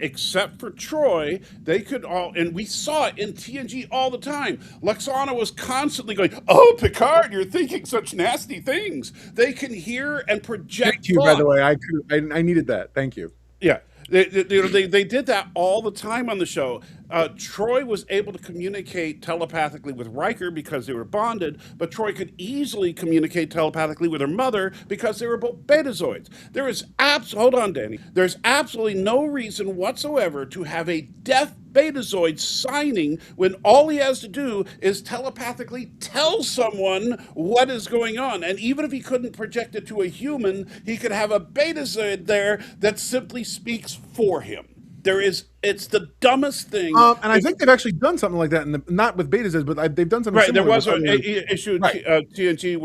except for Troy, they could all, and we saw it in TNG all the time. Lexana was constantly going, "Oh, Picard, you're thinking such nasty things." They can hear and project. Thank you, by the thought. way. I needed that. Thank you. Yeah. They did that all the time on the show. Troy was able to communicate telepathically with Riker because they were bonded, but Troy could easily communicate telepathically with her mother because they were both betazoids. Hold on, Danny. There's absolutely no reason whatsoever to have a deaf betazoid signing when all he has to do is telepathically tell someone what is going on. And even if he couldn't project it to a human, he could have a betazoid there that simply speaks for him. It's the dumbest thing. And I think they've actually done something like that, not with betazoids, but they've done something Right, there similar. was an with issue Right. TNG,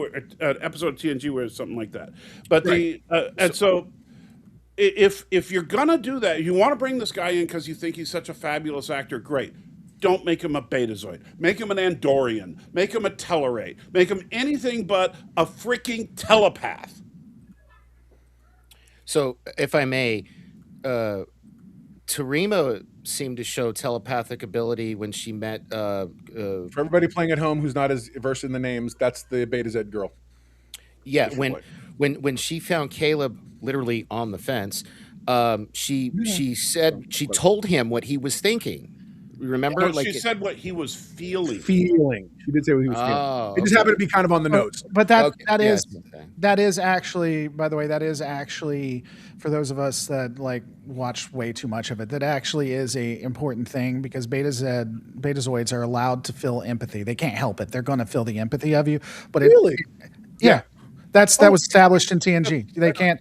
episode of TNG where it's something like that. But Right. if you're gonna do that, you want to bring this guy in because you think he's such a fabulous actor, great. Don't make him a betazoid. Make him an Andorian. Make him a Tellarate. Make him anything but a freaking telepath. So, if I may, Tarima seemed to show telepathic ability when she met. For everybody playing at home who's not as versed in the names, that's the Betazed girl. Yeah, If you when she found Caleb literally on the fence, she said she told him what he was thinking. Remember, No, she said what he was feeling. Feeling. She did say what he was Oh, feeling. It just happened to be kind of on the notes. But that Okay, that yeah, is okay. that is actually, by the way, that is actually, for those of us that like watch way too much of it, that actually is a important thing, because betazoids are allowed to feel empathy. They can't help it. They're going to feel the empathy of you. But Really? yeah. That was established in TNG. They can't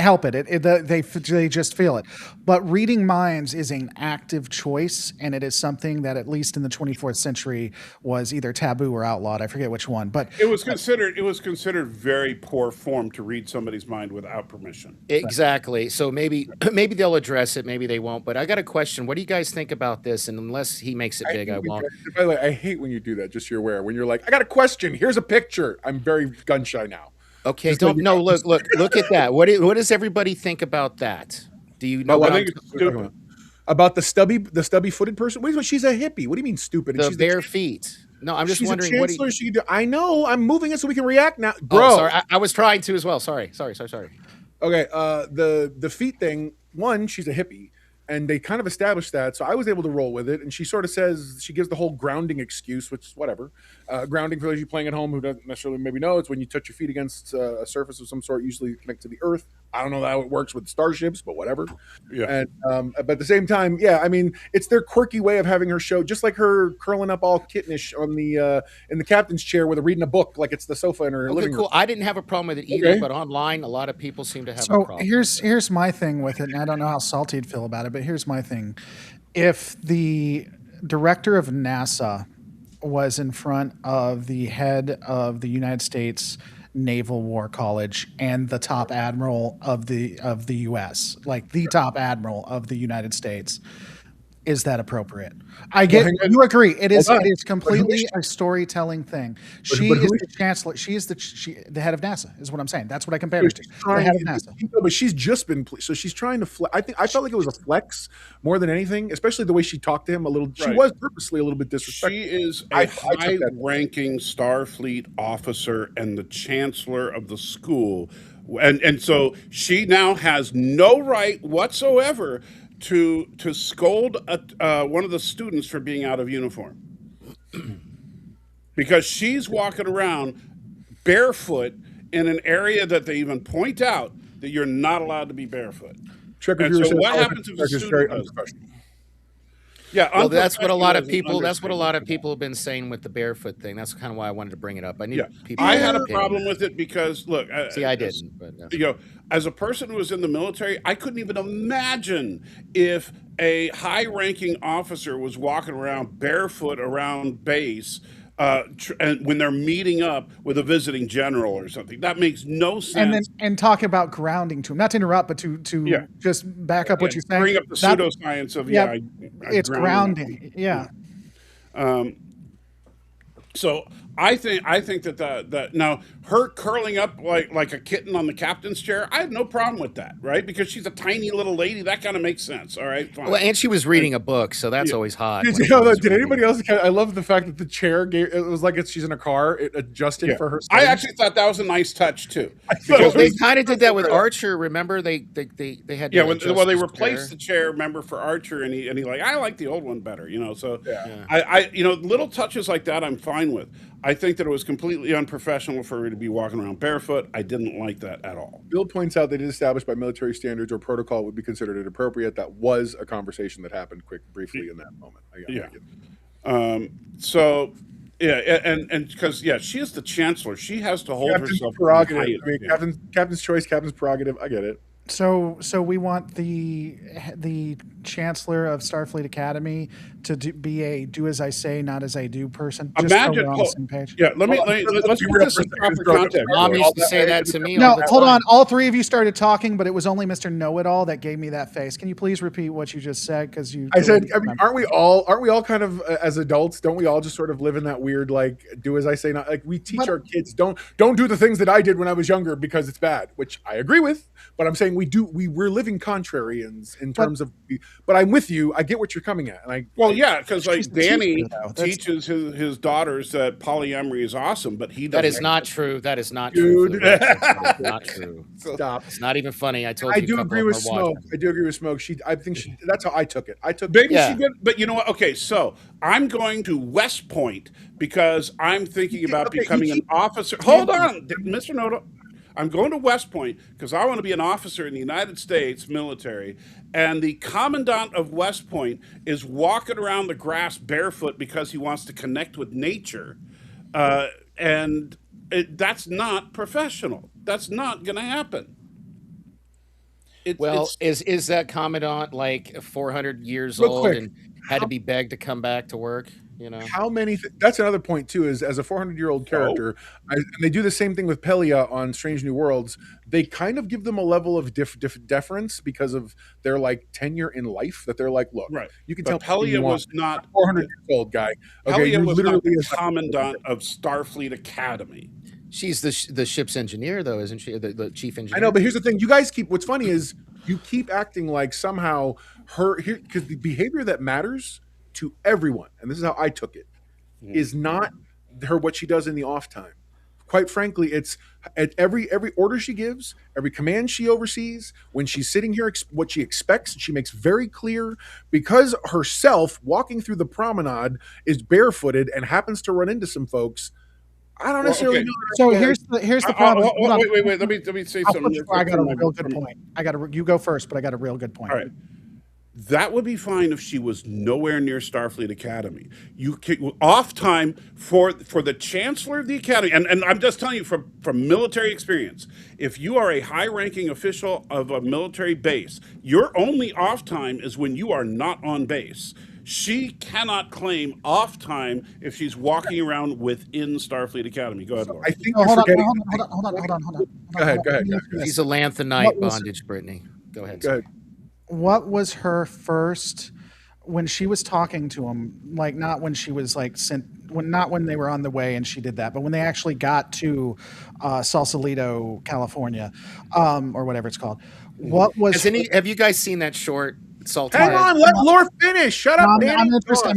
help it. They just feel it. But reading minds is an active choice, and it is something that, at least in the 24th century, was either taboo or outlawed. I forget which one, but It was considered very poor form to read somebody's mind without permission. Exactly. So maybe they'll address it. Maybe they won't. But I got a question. What do you guys think about this? And unless he makes it big, I won't. By the way, I hate when you do that, just so you're aware. When you're like, I got a question. Here's a picture. I'm very gun shy now. Okay, Just don't like- no look at that. What does everybody think about that? Do you know But what I I'm think it's it's stupid. About the stubby footed person. Wait, she's a hippie. What do you mean stupid? the She's bare feet? No, I'm just she's wondering a what. chancellor. She can do. I know. I'm moving it so we can react now, bro. Oh, sorry, I was trying to as well. Sorry. Okay, the feet thing. One, she's a hippie, and they kind of established that, so I was able to roll with it. And she sort of says, she gives the whole grounding excuse, which is whatever. Grounding, for those of you playing at home who doesn't necessarily maybe know, it's when you touch your feet against a surface of some sort, usually connect to the earth. I don't know how it works with starships, but whatever. Yeah. And but at the same time, yeah, I mean, it's their quirky way of having her show, just like her curling up all kittenish on the in the captain's chair with her reading a book, like it's the sofa in her Okay, living cool. room. I didn't have a problem with it either, Okay. but online, a lot of people seem to have a so problem. here's my thing with it, and I don't know how Salty'd feel about it, but here's my thing. If the director of NASA was in front of the head of the United States Naval War College and the top admiral of the U.S., like the top admiral of the United States. Is that appropriate? I get hang on. you agree. It is. Hold on. It is But who completely is a storytelling thing. But She who is is the chancellor. She is the head of NASA. Is what I'm saying. That's what I compare So her to. she's The trying, head of NASA. but she's just been so she's trying to I felt like it was a flex more than anything, especially the way she talked to him a little. She Right. was purposely a little bit disrespectful. She is I a took that. high-ranking Starfleet officer and the chancellor of the school, and so she now has no right whatsoever to scold one of the students for being out of uniform, because she's walking around barefoot in an area that they even point out that you're not allowed to be barefoot. Trekker And viewer so says, what "Oh, happens if a Trekker's very student does? unprofessional." Yeah, Well, that's what a lot of unprofessional is an people. That's what a lot of understatement. people have been saying with the barefoot thing. That's kind of why I wanted to bring it up. I need Yeah, people. I to had have a opinion. problem with it because look, See, I didn't, but you know, as a person who was in the military, I couldn't even imagine if a high-ranking officer was walking around barefoot around base, and when they're meeting up with a visiting general or something. That makes no And then sense. talk about grounding to him. Not to interrupt, but to Yeah, just back up what yeah. you're saying. Bring up the That, pseudoscience of yeah, I it's grounded grounding. Yeah. them. So I think that now her curling up like a kitten on the captain's chair, I have no problem with that, right? Because she's a tiny little lady. That kind of makes sense. All right, fine. well, and she was reading a book, so that's Yeah. always hot. Did, when you know, someone's did reading. anybody else? I love the fact that the chair gave. It was like she's in a car. It adjusted Yeah. for her. I stage. actually thought that was a nice touch too. thought Well, it Because they was- kind of did that with Archer. Remember, they had to yeah, adjust they his replaced chair. the chair, remember, for Archer, and he like, I like the old one better, you know. So Yeah. I little touches like that I'm fine with. I think that it was completely unprofessional for her to be walking around barefoot. I didn't like that at all. Bill points out that it is established by military standards or protocol would be considered inappropriate. That was a conversation that happened briefly in that moment. I Yeah. get it. So yeah, and because she is the chancellor, she has to hold Captain's herself to the prerogative. highest I mean, standard. captain's choice, captain's prerogative. I get it. So we want the chancellor of Starfleet Academy to be a do as I say, not as I do person. Just so Imagine, we're on the same page. yeah. Let's be put real this for in a second. proper Just throw it up context. there. Mom All used to that- say that to me. No, all the hold time. on. All three of you started talking, but it was only Mr. Know-It-All that gave me that face. Can you please repeat what you just said? Because you. I said, I mean, aren't we all kind of as adults? Don't we all just sort of live in that weird like do as I say, not like we teach But- our kids don't do the things that I did when I was younger because it's bad, which I agree with. But I'm saying we're living contrarians in terms of. But I'm with you. I get what you're coming at, and I Well, yeah, because like She's the Danny teacher, though. That's- teaches his daughters that polyamory is awesome, but he That doesn't. is not true. That is not true. for the Dude. record. That is not true. stop. It's not even funny. I told I you. do a couple agree of with them are Smoke. watching. I do agree with Smoke. I think that's how I took it. I took Maybe Yeah. she did, but you know what? Okay, so I'm going to West Point because I'm thinking about Okay, you becoming an keep- officer. Hold on, Mr. Noto. I'm going to West Point because I want to be an officer in the United States military, and the commandant of West Point is walking around the grass barefoot because he wants to connect with nature, and that's not professional. That's not going to happen. Well, is that commandant like 400 years Real old quick, and had to be begged to come back to work? You know, how many that's another point too, is as a 400-year-old character, and they do the same thing with Pelia on Strange New Worlds. They kind of give them a level of deference because of their like tenure in life, that they're like, look, Right. you can But tell me Pelia you want. was not 400 years old guy. Okay, Pelia you was literally not the is- commandant of Starfleet Academy. she's the ship's engineer, though, isn't she? The chief engineer. I know, but here's the thing: you guys keep. What's funny is you keep acting like somehow her here because the behavior that matters to everyone, and this is how I took it, is not her what she does in the off time. Quite frankly, it's at every order she gives, every command she oversees, when she's sitting here, what she expects, she makes very clear. Because herself walking through the promenade is barefooted and happens to run into some folks. I don't necessarily okay. know. So here's the problem. Hold on. Wait. Let me say I'll something. put you- I got a real good point. You go first, but I got a real good point. All right. That would be fine if she was nowhere near Starfleet Academy. You can, off time for the chancellor of the academy, and I'm just telling you from military experience. If you are a high-ranking official of a military base, your only off time is when you are not on base. She cannot claim off time if she's walking around within Starfleet Academy. Go ahead, Laura. I think No, you're hold on, forgetting. hold on. Go ahead. She's a lanthanite What was- bondage, Brittany. Go ahead. Go ahead. What was her first when she was talking to him? Like not when she was like not when they were on the way and she did that, but when they actually got to Sausalito, California, or whatever it's called. What was? Have you guys seen that short? Salty. Hang on, let Lore finish. Shut up, Danny. I'm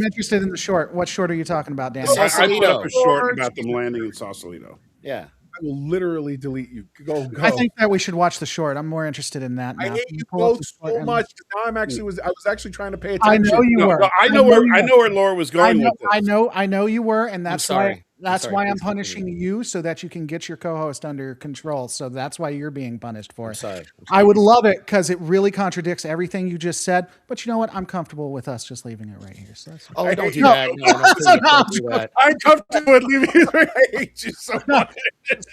interested in the short. What short are you talking about, Danny? I put up a short George. about them landing in Sausalito. Yeah. I will literally delete you. Go. I think that we should watch the short. I'm more interested in that now. I hate Can you pull up both the so short and- much. Now I was actually trying to pay I attention. know you were. No, I know where Laura was going with this. I know you were, and that's sorry. why I'm Please punishing continue. you so that you can get your co-host under control. So that's why you're being punished for it. Sorry. I would love it because it really contradicts everything you just said. But you know what? I'm comfortable with us just leaving it right here. So that's Oh, don't do No. that. No, don't do that. I'm comfortable with leaving you. I hate you so much.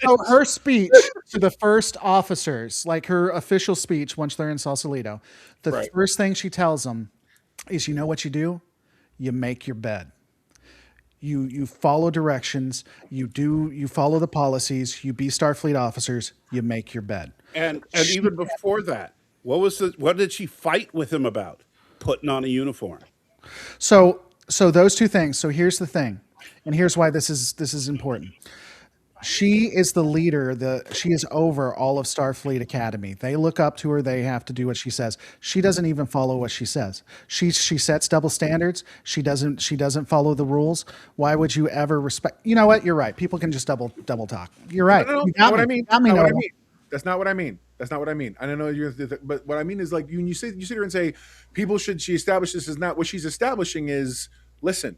So her speech to the first officers, like her official speech once they're in Sausalito, the Right. first thing she tells them is, you know what you do? You make your bed. You follow directions, you follow the policies, you be Starfleet officers, you make your bed. And even before that, what did she fight with him about? Putting on a uniform. So those two things. So here's the thing, and here's why this is important. She is the leader. She is over all of Starfleet Academy. They look up to her. They have to do what she says. She doesn't even follow what she says. She sets double standards. She doesn't follow the rules. Why would you ever respect? You know what? You're right. People can just double talk. You're right. No, You not got what me. I mean. Got me, Not what I Noah. mean. That's not what I mean. That's not what I mean. I don't know you're, but what I mean is like you sit here and say people should. She established this is not what she's establishing is. Listen,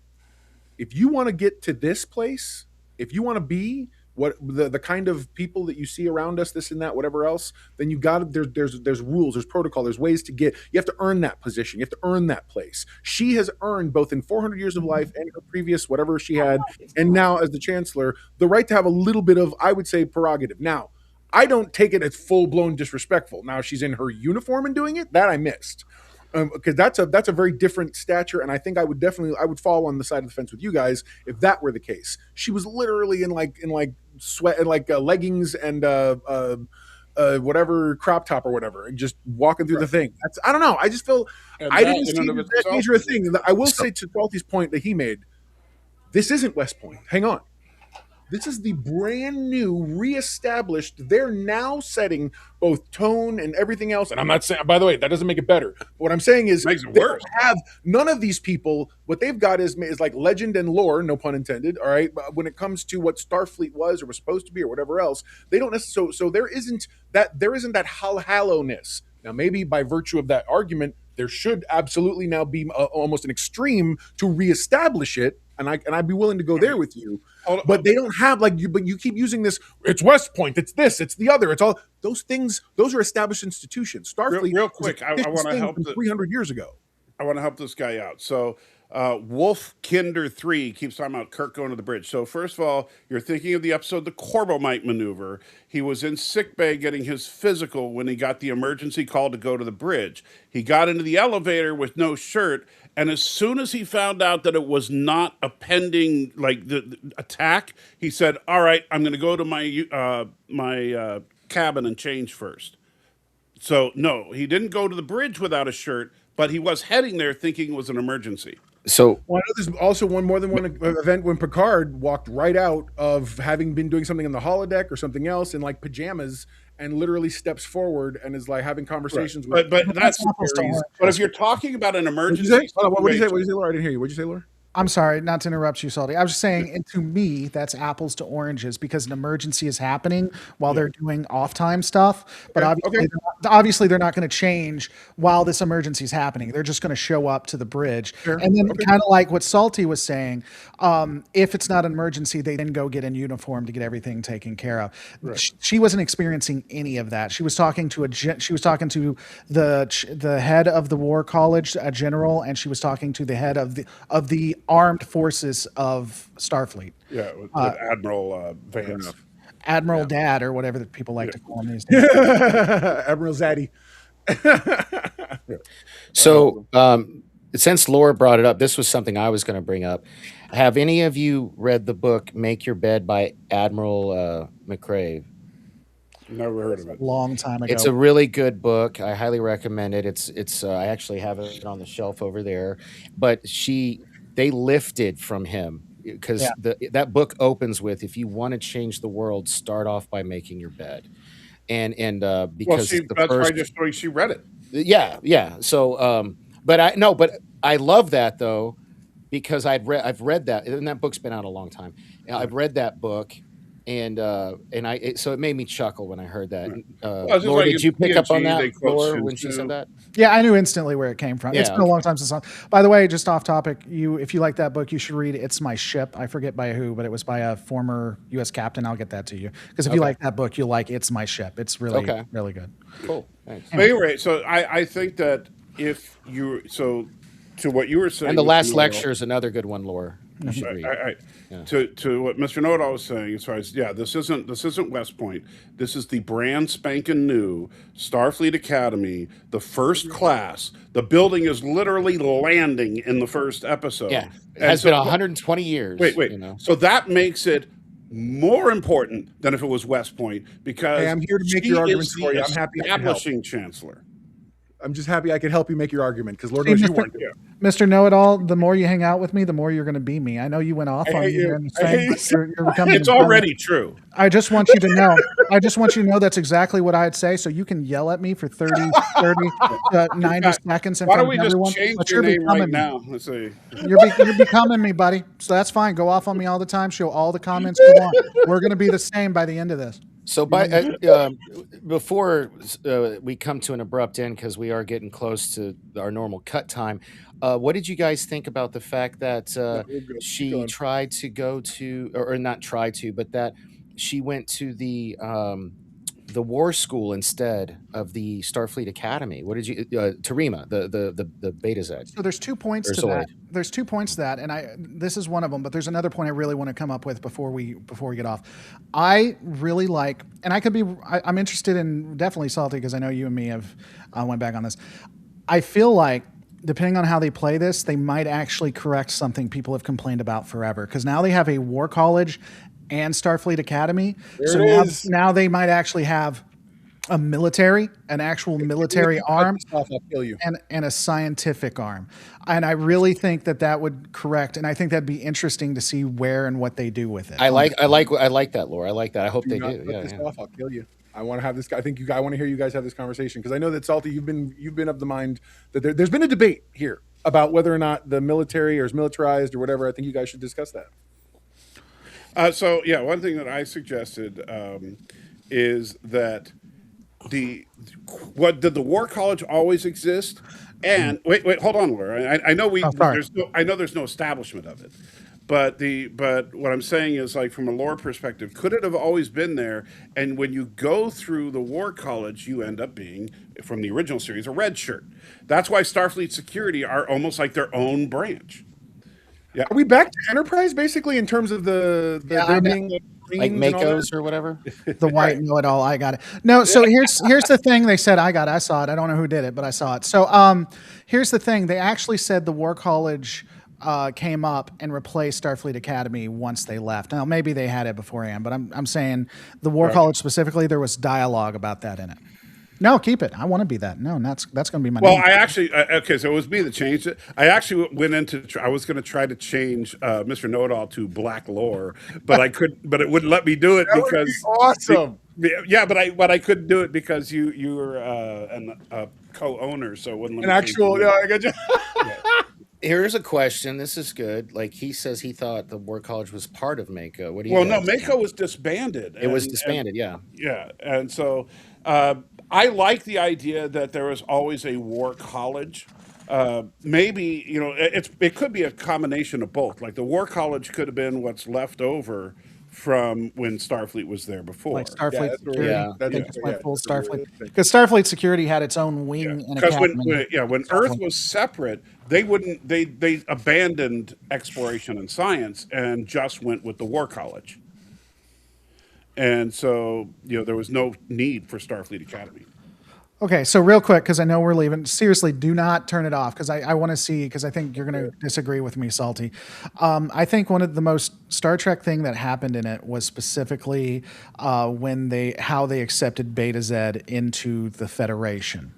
if you want to get to this place, if you want to be what the kind of people that you see around us, this and that, whatever else, then you got to there's rules, there's protocol, there's ways to get. You have to earn that position. You have to earn that place. She has earned both in 400 years of life and her previous whatever she had, and now as the chancellor, the right to have a little bit of, I would say, prerogative. Now, I don't take it as full blown disrespectful. Now she's in her uniform and doing it, that I missed. Because that's a very different stature, and I think I would fall on the side of the fence with you guys if that were the case. She was literally in sweat and leggings and whatever crop top or whatever, and just walking through the thing. I don't know. I just feel And I that didn't in see and of that itself major a is- thing. I will say to Salty's point that he made, this isn't West Point. Hang on. This is the brand new, reestablished. They're now setting both tone and everything else. And I'm not saying, by the way, that doesn't make it better. But what I'm saying is, Makes it they worse. don't have none of these people. What they've got is like legend and lore, no pun intended. All right, but when it comes to what Starfleet was or was supposed to be or whatever else, they don't necessarily. So there isn't that hallowness. Now, maybe by virtue of that argument, there should absolutely now be almost an extreme to reestablish it. And I'd be willing to go there with you. But they don't have but you keep using this. It's West Point. It's this. It's the other. It's all those things. Those are established institutions. Starfleet. Real quick, I want to help 300 years ago. I want to help this guy out. So, Wolf Kinder 3 keeps talking about Kirk going to the bridge. So, first of all, you're thinking of the episode, the Corbomite Maneuver. He was in sickbay getting his physical when he got the emergency call to go to the bridge. He got into the elevator with no shirt, and as soon as he found out that it was not a pending the attack, he said, "All right, I'm going to go to my cabin and change first." So, no, he didn't go to the bridge without a shirt, but he was heading there thinking it was an emergency. So Well, I know there's also more than one event when Picard walked right out of having been doing something in the holodeck or something else in like pajamas and literally steps forward and is like having conversations with. But that's apples to oranges. but if you're talking about an What'd emergency, you say? Hold on, what did you say? situation- What did you say, Laura? I didn't hear you. What did you say, Laura? I'm sorry, not to interrupt you, Salty. I was just saying, and to me, that's apples to oranges because an emergency is happening while they're doing off-time stuff. But obviously, they're not going to change while this emergency is happening. They're just going to show up to the bridge, and then kind of like what Salty was saying. If it's not an emergency, they then go get in uniform to get everything taken care of. She wasn't experiencing any of that. She was talking to the head of the War College, a general, and she was talking to the head of the armed forces of Starfleet. Yeah, with Admiral Vance. Admiral Dad, or whatever the people like to call him these days. Admiral Zaddy. So, since Laura brought it up, this was something I was going to bring up. Have any of you read the book "Make Your Bed" by Admiral McCrave? Never heard of it. Long time ago. It's a really good book. I highly recommend it. It's I actually have it on the shelf over there. But they lifted from him because that book opens with, if you want to change the world, start off by making your bed. And because that's why I just told you she read it. Yeah. So but I love that though, because I've read that, and that book's been out a long time. I've read that book. And so it made me chuckle when I heard that. Laura, did you pick up on that, Laura, when she said that? Yeah, I knew instantly where it came from. It's been a long time since. By the way, just off topic, if you like that book, you should read "It's My Ship." I forget by who, but it was by a former U.S. captain. I'll get that to you because if you like that book, you'll like "It's My Ship." It's really really good. Cool. Thanks. Anyway, so I think that to what you were saying, and the last lecture is another good one, Laura. You should read. To what Mr. Know-It-All was saying, as far as this isn't West Point. This is the brand spanking new Starfleet Academy, the first class. The building is literally landing in the first episode. Yeah, it has been 120 years. Wait. You know? So that makes it more important than if it was West Point, because I'm here to make your arguments for you. I'm happy I can help. Establishing chancellor. I'm just happy I could help you make your argument because Lord knows you weren't here. Mr. Know-It-All, the more you hang out with me, the more you're going to be me. I know you went off on me. You're becoming it's already true. I just want you to know. That's exactly what I'd say. So you can yell at me for 30 to 90 seconds in Why front don't of we everyone. just change But your you're name right becoming me. now? Let's see. You're becoming me, buddy. So that's fine. Go off on me all the time. Show all the comments you want. We're going to be the same by the end of this. So before we come to an abrupt end, because we are getting close to our normal cut time, what did you guys think about the fact that she tried to go to, or not try to, but that she went to the war school instead of the Starfleet Academy? What did you, Tarima, the Beta Z? So there's 2 points to that. There's 2 points to that, and this is one of them. But there's another point I really want to come up with before we get off. I really like, and I'm interested in, definitely Salty, because I know you and me have went back on this. I feel like, depending on how they play this, they might actually correct something people have complained about forever. Because now they have a War College and Starfleet Academy. Now they might actually have an actual military arm, and a scientific arm. And I really think that would correct, and I think that'd be interesting to see where and what they do with it. I like that, Laura. I like that. I hope they do. I'll kill you. I want to have this. I think I want to hear you guys have this conversation, because I know that, Salty, you've been of the mind that there's been a debate here about whether or not the military is militarized or whatever. I think you guys should discuss that. One thing that I suggested is that did the War College always exist? And wait, hold on, Laura. I know there's no establishment of it, but what I'm saying is, like, from a lore perspective, could it have always been there? And when you go through the War College, you end up being, from the original series, a red shirt. That's why Starfleet Security are almost like their own branch. Yeah. Are we back to Enterprise, basically, in terms of the being like Makos or whatever? The white Know-It-All, I got it. No, so here's the thing. They said I saw it. I don't know who did it, but I saw it. So here's the thing. They actually said the War College came up and replaced Starfleet Academy once they left. Now, maybe they had it beforehand, but I'm saying the War College specifically, there was dialogue about that in it. No, keep it. I want to be that. No, that's going to be my name. Well, I actually, so it was me that changed it. I actually went I was going to try to change Mr. Know-It-All to Black Lore, but I couldn't, but it wouldn't let me do it because. Would be awesome. Yeah, but I couldn't do it because you were a co-owner, so it wouldn't let me. I got you. Here's a question. This is good. Like he says, he thought the War College was part of Mako. What do you Well, no, guys Mako think? was disbanded, It was and disbanded. Yeah. yeah, and so I like the idea that there was always a war college. Maybe it could be a combination of both. Like the war college could have been what's left over from when Starfleet was there Like before. Yeah, Starfleet that's where Security. Yeah. that's They yeah, just yeah, went full that's where Starfleet we're thinking. because Starfleet Security had its own Yeah, wing and because academy. when Earth was separate, they abandoned exploration and science and just went with the war college. And so there was no need for Starfleet Academy. Okay, so real quick, because I know we're leaving. Seriously, do not turn it off because I want to see, because I think you're going to disagree with me, Salty. I think one of the most Star Trek thing that happened in it was specifically how they accepted Beta Z into the Federation.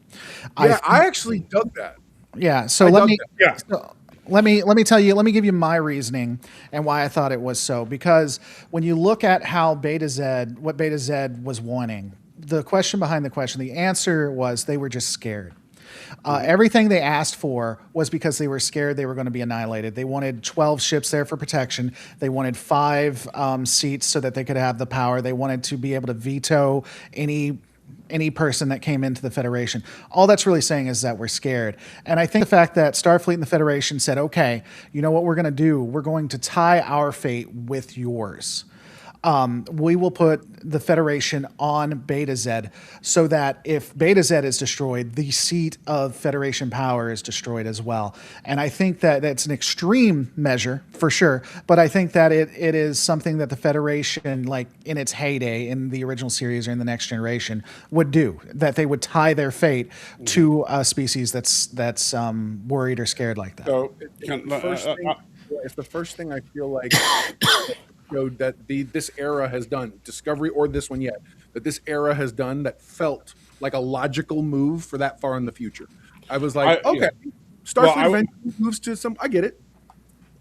Yeah, I actually dug that. Yeah, so I let dug me that. Yeah. so let me tell you, let me give you my reasoning and why I thought it was so. Because when you look at how what Beta Z was wanting, the question behind the question, the answer was they were just scared. Everything they asked for was because they were scared they were going to be annihilated. They wanted 12 ships there for protection. They wanted 5 seats so that they could have the power. They wanted to be able to veto any person that came into the Federation. All that's really saying is that we're scared. And I think the fact that Starfleet and the Federation said, okay, you know what we're going to do? We're going to tie our fate with yours. We will put the Federation on Beta Z so that if Beta Z is destroyed, the seat of Federation power is destroyed as well. And I think that that's an extreme measure for sure, but I think that it is something that the Federation, like in its heyday in the original series or in the Next Generation, would do. That they would tie their fate to a species that's worried or scared like that. So It's the first thing I feel like that this era has done, Discovery or this one yet, that this era has done that felt like a logical move for that far in the future. I was like, okay, Starfleet eventually moves to some. I get it.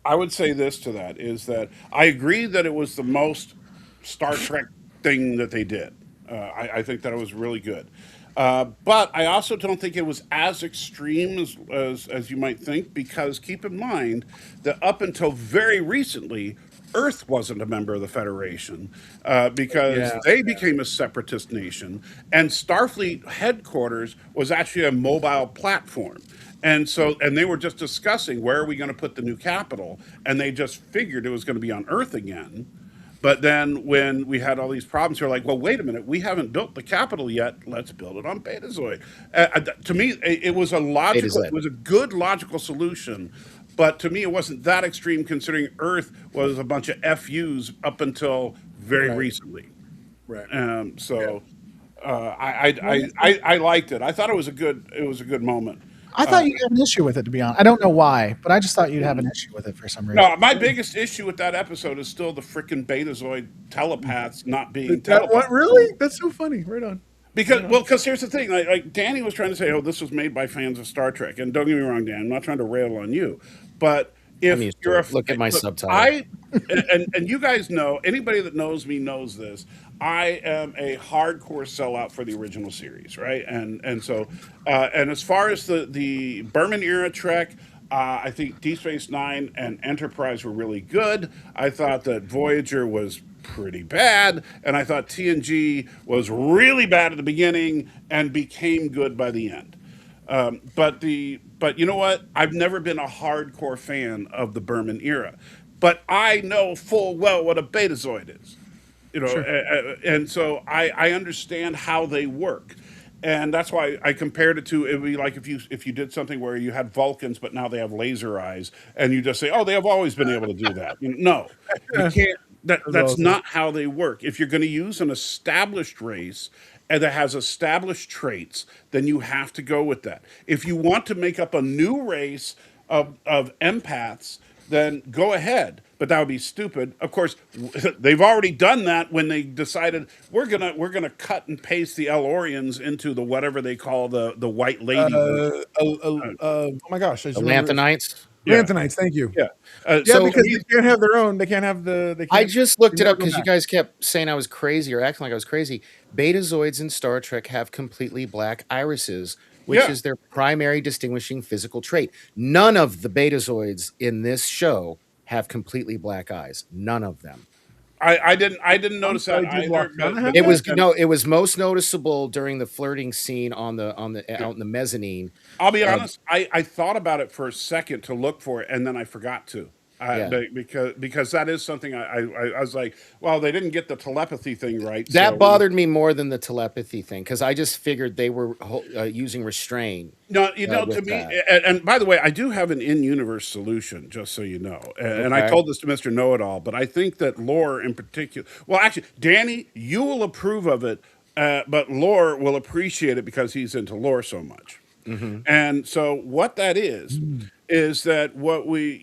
I would say this to that is that I agree that it was the most Star Trek thing that they did. I think that it was really good. But I also don't think it was as extreme as you might think, because keep in mind that up until very recently, Earth wasn't a member of the Federation because they became a separatist nation, and Starfleet headquarters was actually a mobile platform. And they were just discussing where are we going to put the new capital, and they just figured it was going to be on Earth again. But then when we had all these problems, they're like, well, wait a minute, we haven't built the capital yet. Let's build it on Betazoid. To me, it was it was a good logical solution. But to me, it wasn't that extreme, considering Earth was a bunch of FUs up until very recently. Right. I liked it. I thought it was a good moment. I thought you'd have an issue with it, to be honest. I don't know why, but I just thought you'd have an issue with it for some reason. No, my biggest issue with that episode is still the freaking Betazoid telepaths not being That telepaths. what really? That's so funny. Right on. Because here's the thing, like Danny was trying to say, oh, this was made by fans of Star Trek, and don't get me wrong, Dan, I'm not trying to rail on you, but if you're look at my subtitle, and you guys know, anybody that knows me knows this, I am a hardcore sellout for the original series, right? And so and as far as the Berman era Trek, I think Deep Space Nine and Enterprise were really good. I thought that Voyager was pretty bad, and I thought TNG was really bad at the beginning and became good by the end. But you know what? I've never been a hardcore fan of the Berman era, but I know full well what a Betazoid is. And so I understand how they work. And that's why I compared it to, it would be like if you did something where you had Vulcans, but now they have laser eyes, and you just say, oh, they have always been able to do that. No, you can't. That's not how they work. If you're going to use an established race and that has established traits, then you have to go with that. If you want to make up a new race of empaths, then go ahead. But that would be stupid. Of course, they've already done that when they decided we're gonna cut and paste the Elorians into the whatever they call the white lady. Oh my gosh, the Lanthanites. Lanthanites, thank you. Yeah. So because they can't have their own. They can't have the. I just looked it up because you guys kept saying I was crazy or acting like I was crazy. Betazoids in Star Trek have completely black irises. which Yeah. is their primary distinguishing physical trait. None of the Betazoids in this show have completely black eyes. None of them. I didn't notice that sorry, did either. Lwaxana have It that? was it was most noticeable during the flirting scene on the out in the mezzanine. I'll be honest. I thought about it for a second to look for it, and then I forgot to. Yeah. Because that is something I was like, well, they didn't get the telepathy thing right. That so- bothered me more than the telepathy thing because I just figured they were using restraint. No, you know, to with me, that. and by the way, I do have an in-universe solution, just so you know. And I Okay. told this to Mr. Know-It-All, but I think that Lore in particular, well, actually, Danny, you will approve of it, but Lore will appreciate it because he's into lore so much. Mm-hmm. And so what that is that what we,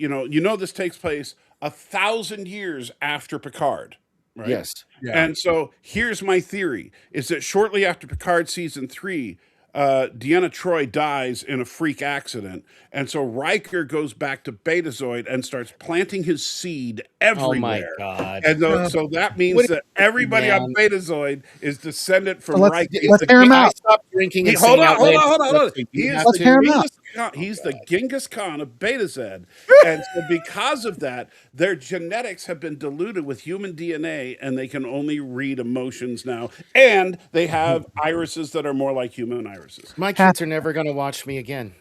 this takes place 1,000 years after Picard, right? Yes. Yeah. And so here's my theory: is that shortly after Picard season 3, Deanna Troi dies in a freak accident, and so Riker goes back to Betazoid and starts planting his seed everywhere. Oh my God. And so that means What- that everybody on man. Betazoid is descendant from let's- Riker. let's hear him I out. stopped drinking. And Hold saying on. outlandish stuff, He you is have Let's the hear him out. Genghis Khan. He's the Genghis Khan of Betazed. And so because of that, their genetics have been diluted with human DNA, and they can only read emotions now. And they have irises that are more like human irises. My kids are never going to watch me again.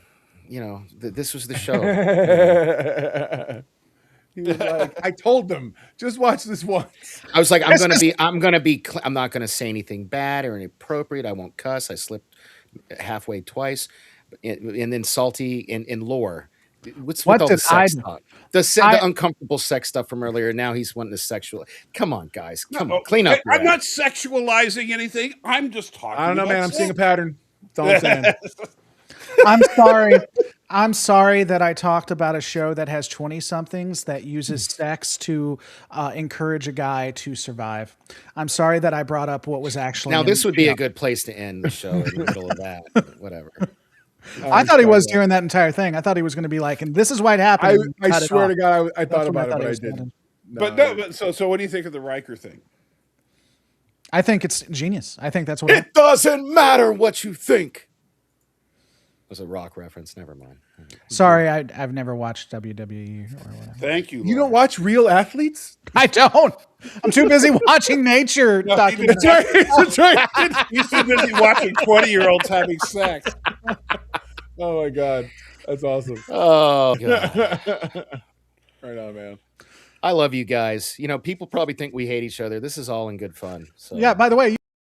This was the show. He was like, I told them, just watch this once. I was like, I'm not going to say anything bad or inappropriate. I won't cuss. I slipped halfway twice. And then Salty in lore. What's What with all the did I sex do? talk? The uncomfortable sex stuff from earlier. Now he's wanting to sexual. Come on, guys. Come on. Clean up. your I'm not act. sexualizing anything. I'm just talking. I don't know, about man. I'm seeing a sex. pattern. That's all I'm saying. I'm sorry. I'm sorry that I talked about a show that has 20 somethings that uses sex to encourage a guy to survive. I'm sorry that I brought up what was actually. Now in this the would be show. a good place to end the show in the middle of that. Whatever. I thought he was during that entire thing. I thought he was going to be like, and this is what happened. I swear to God, I thought That's about what it, but he I was didn't. gonna do. So what do you think of the Riker thing? I think it's genius. I think that's what. It doesn't matter what you think. It was a rock reference. Never mind. Sorry, I've never watched WWE or whatever. Thank you. You Laura. don't watch real athletes? I don't. I'm too busy watching nature documentaries. That's right. That's right. He's too busy watching 20-year-olds having sex. Oh my God. That's awesome. Oh God. Right on, man. I love you guys. People probably think we hate each other. This is all in good fun. So. Yeah. By the way.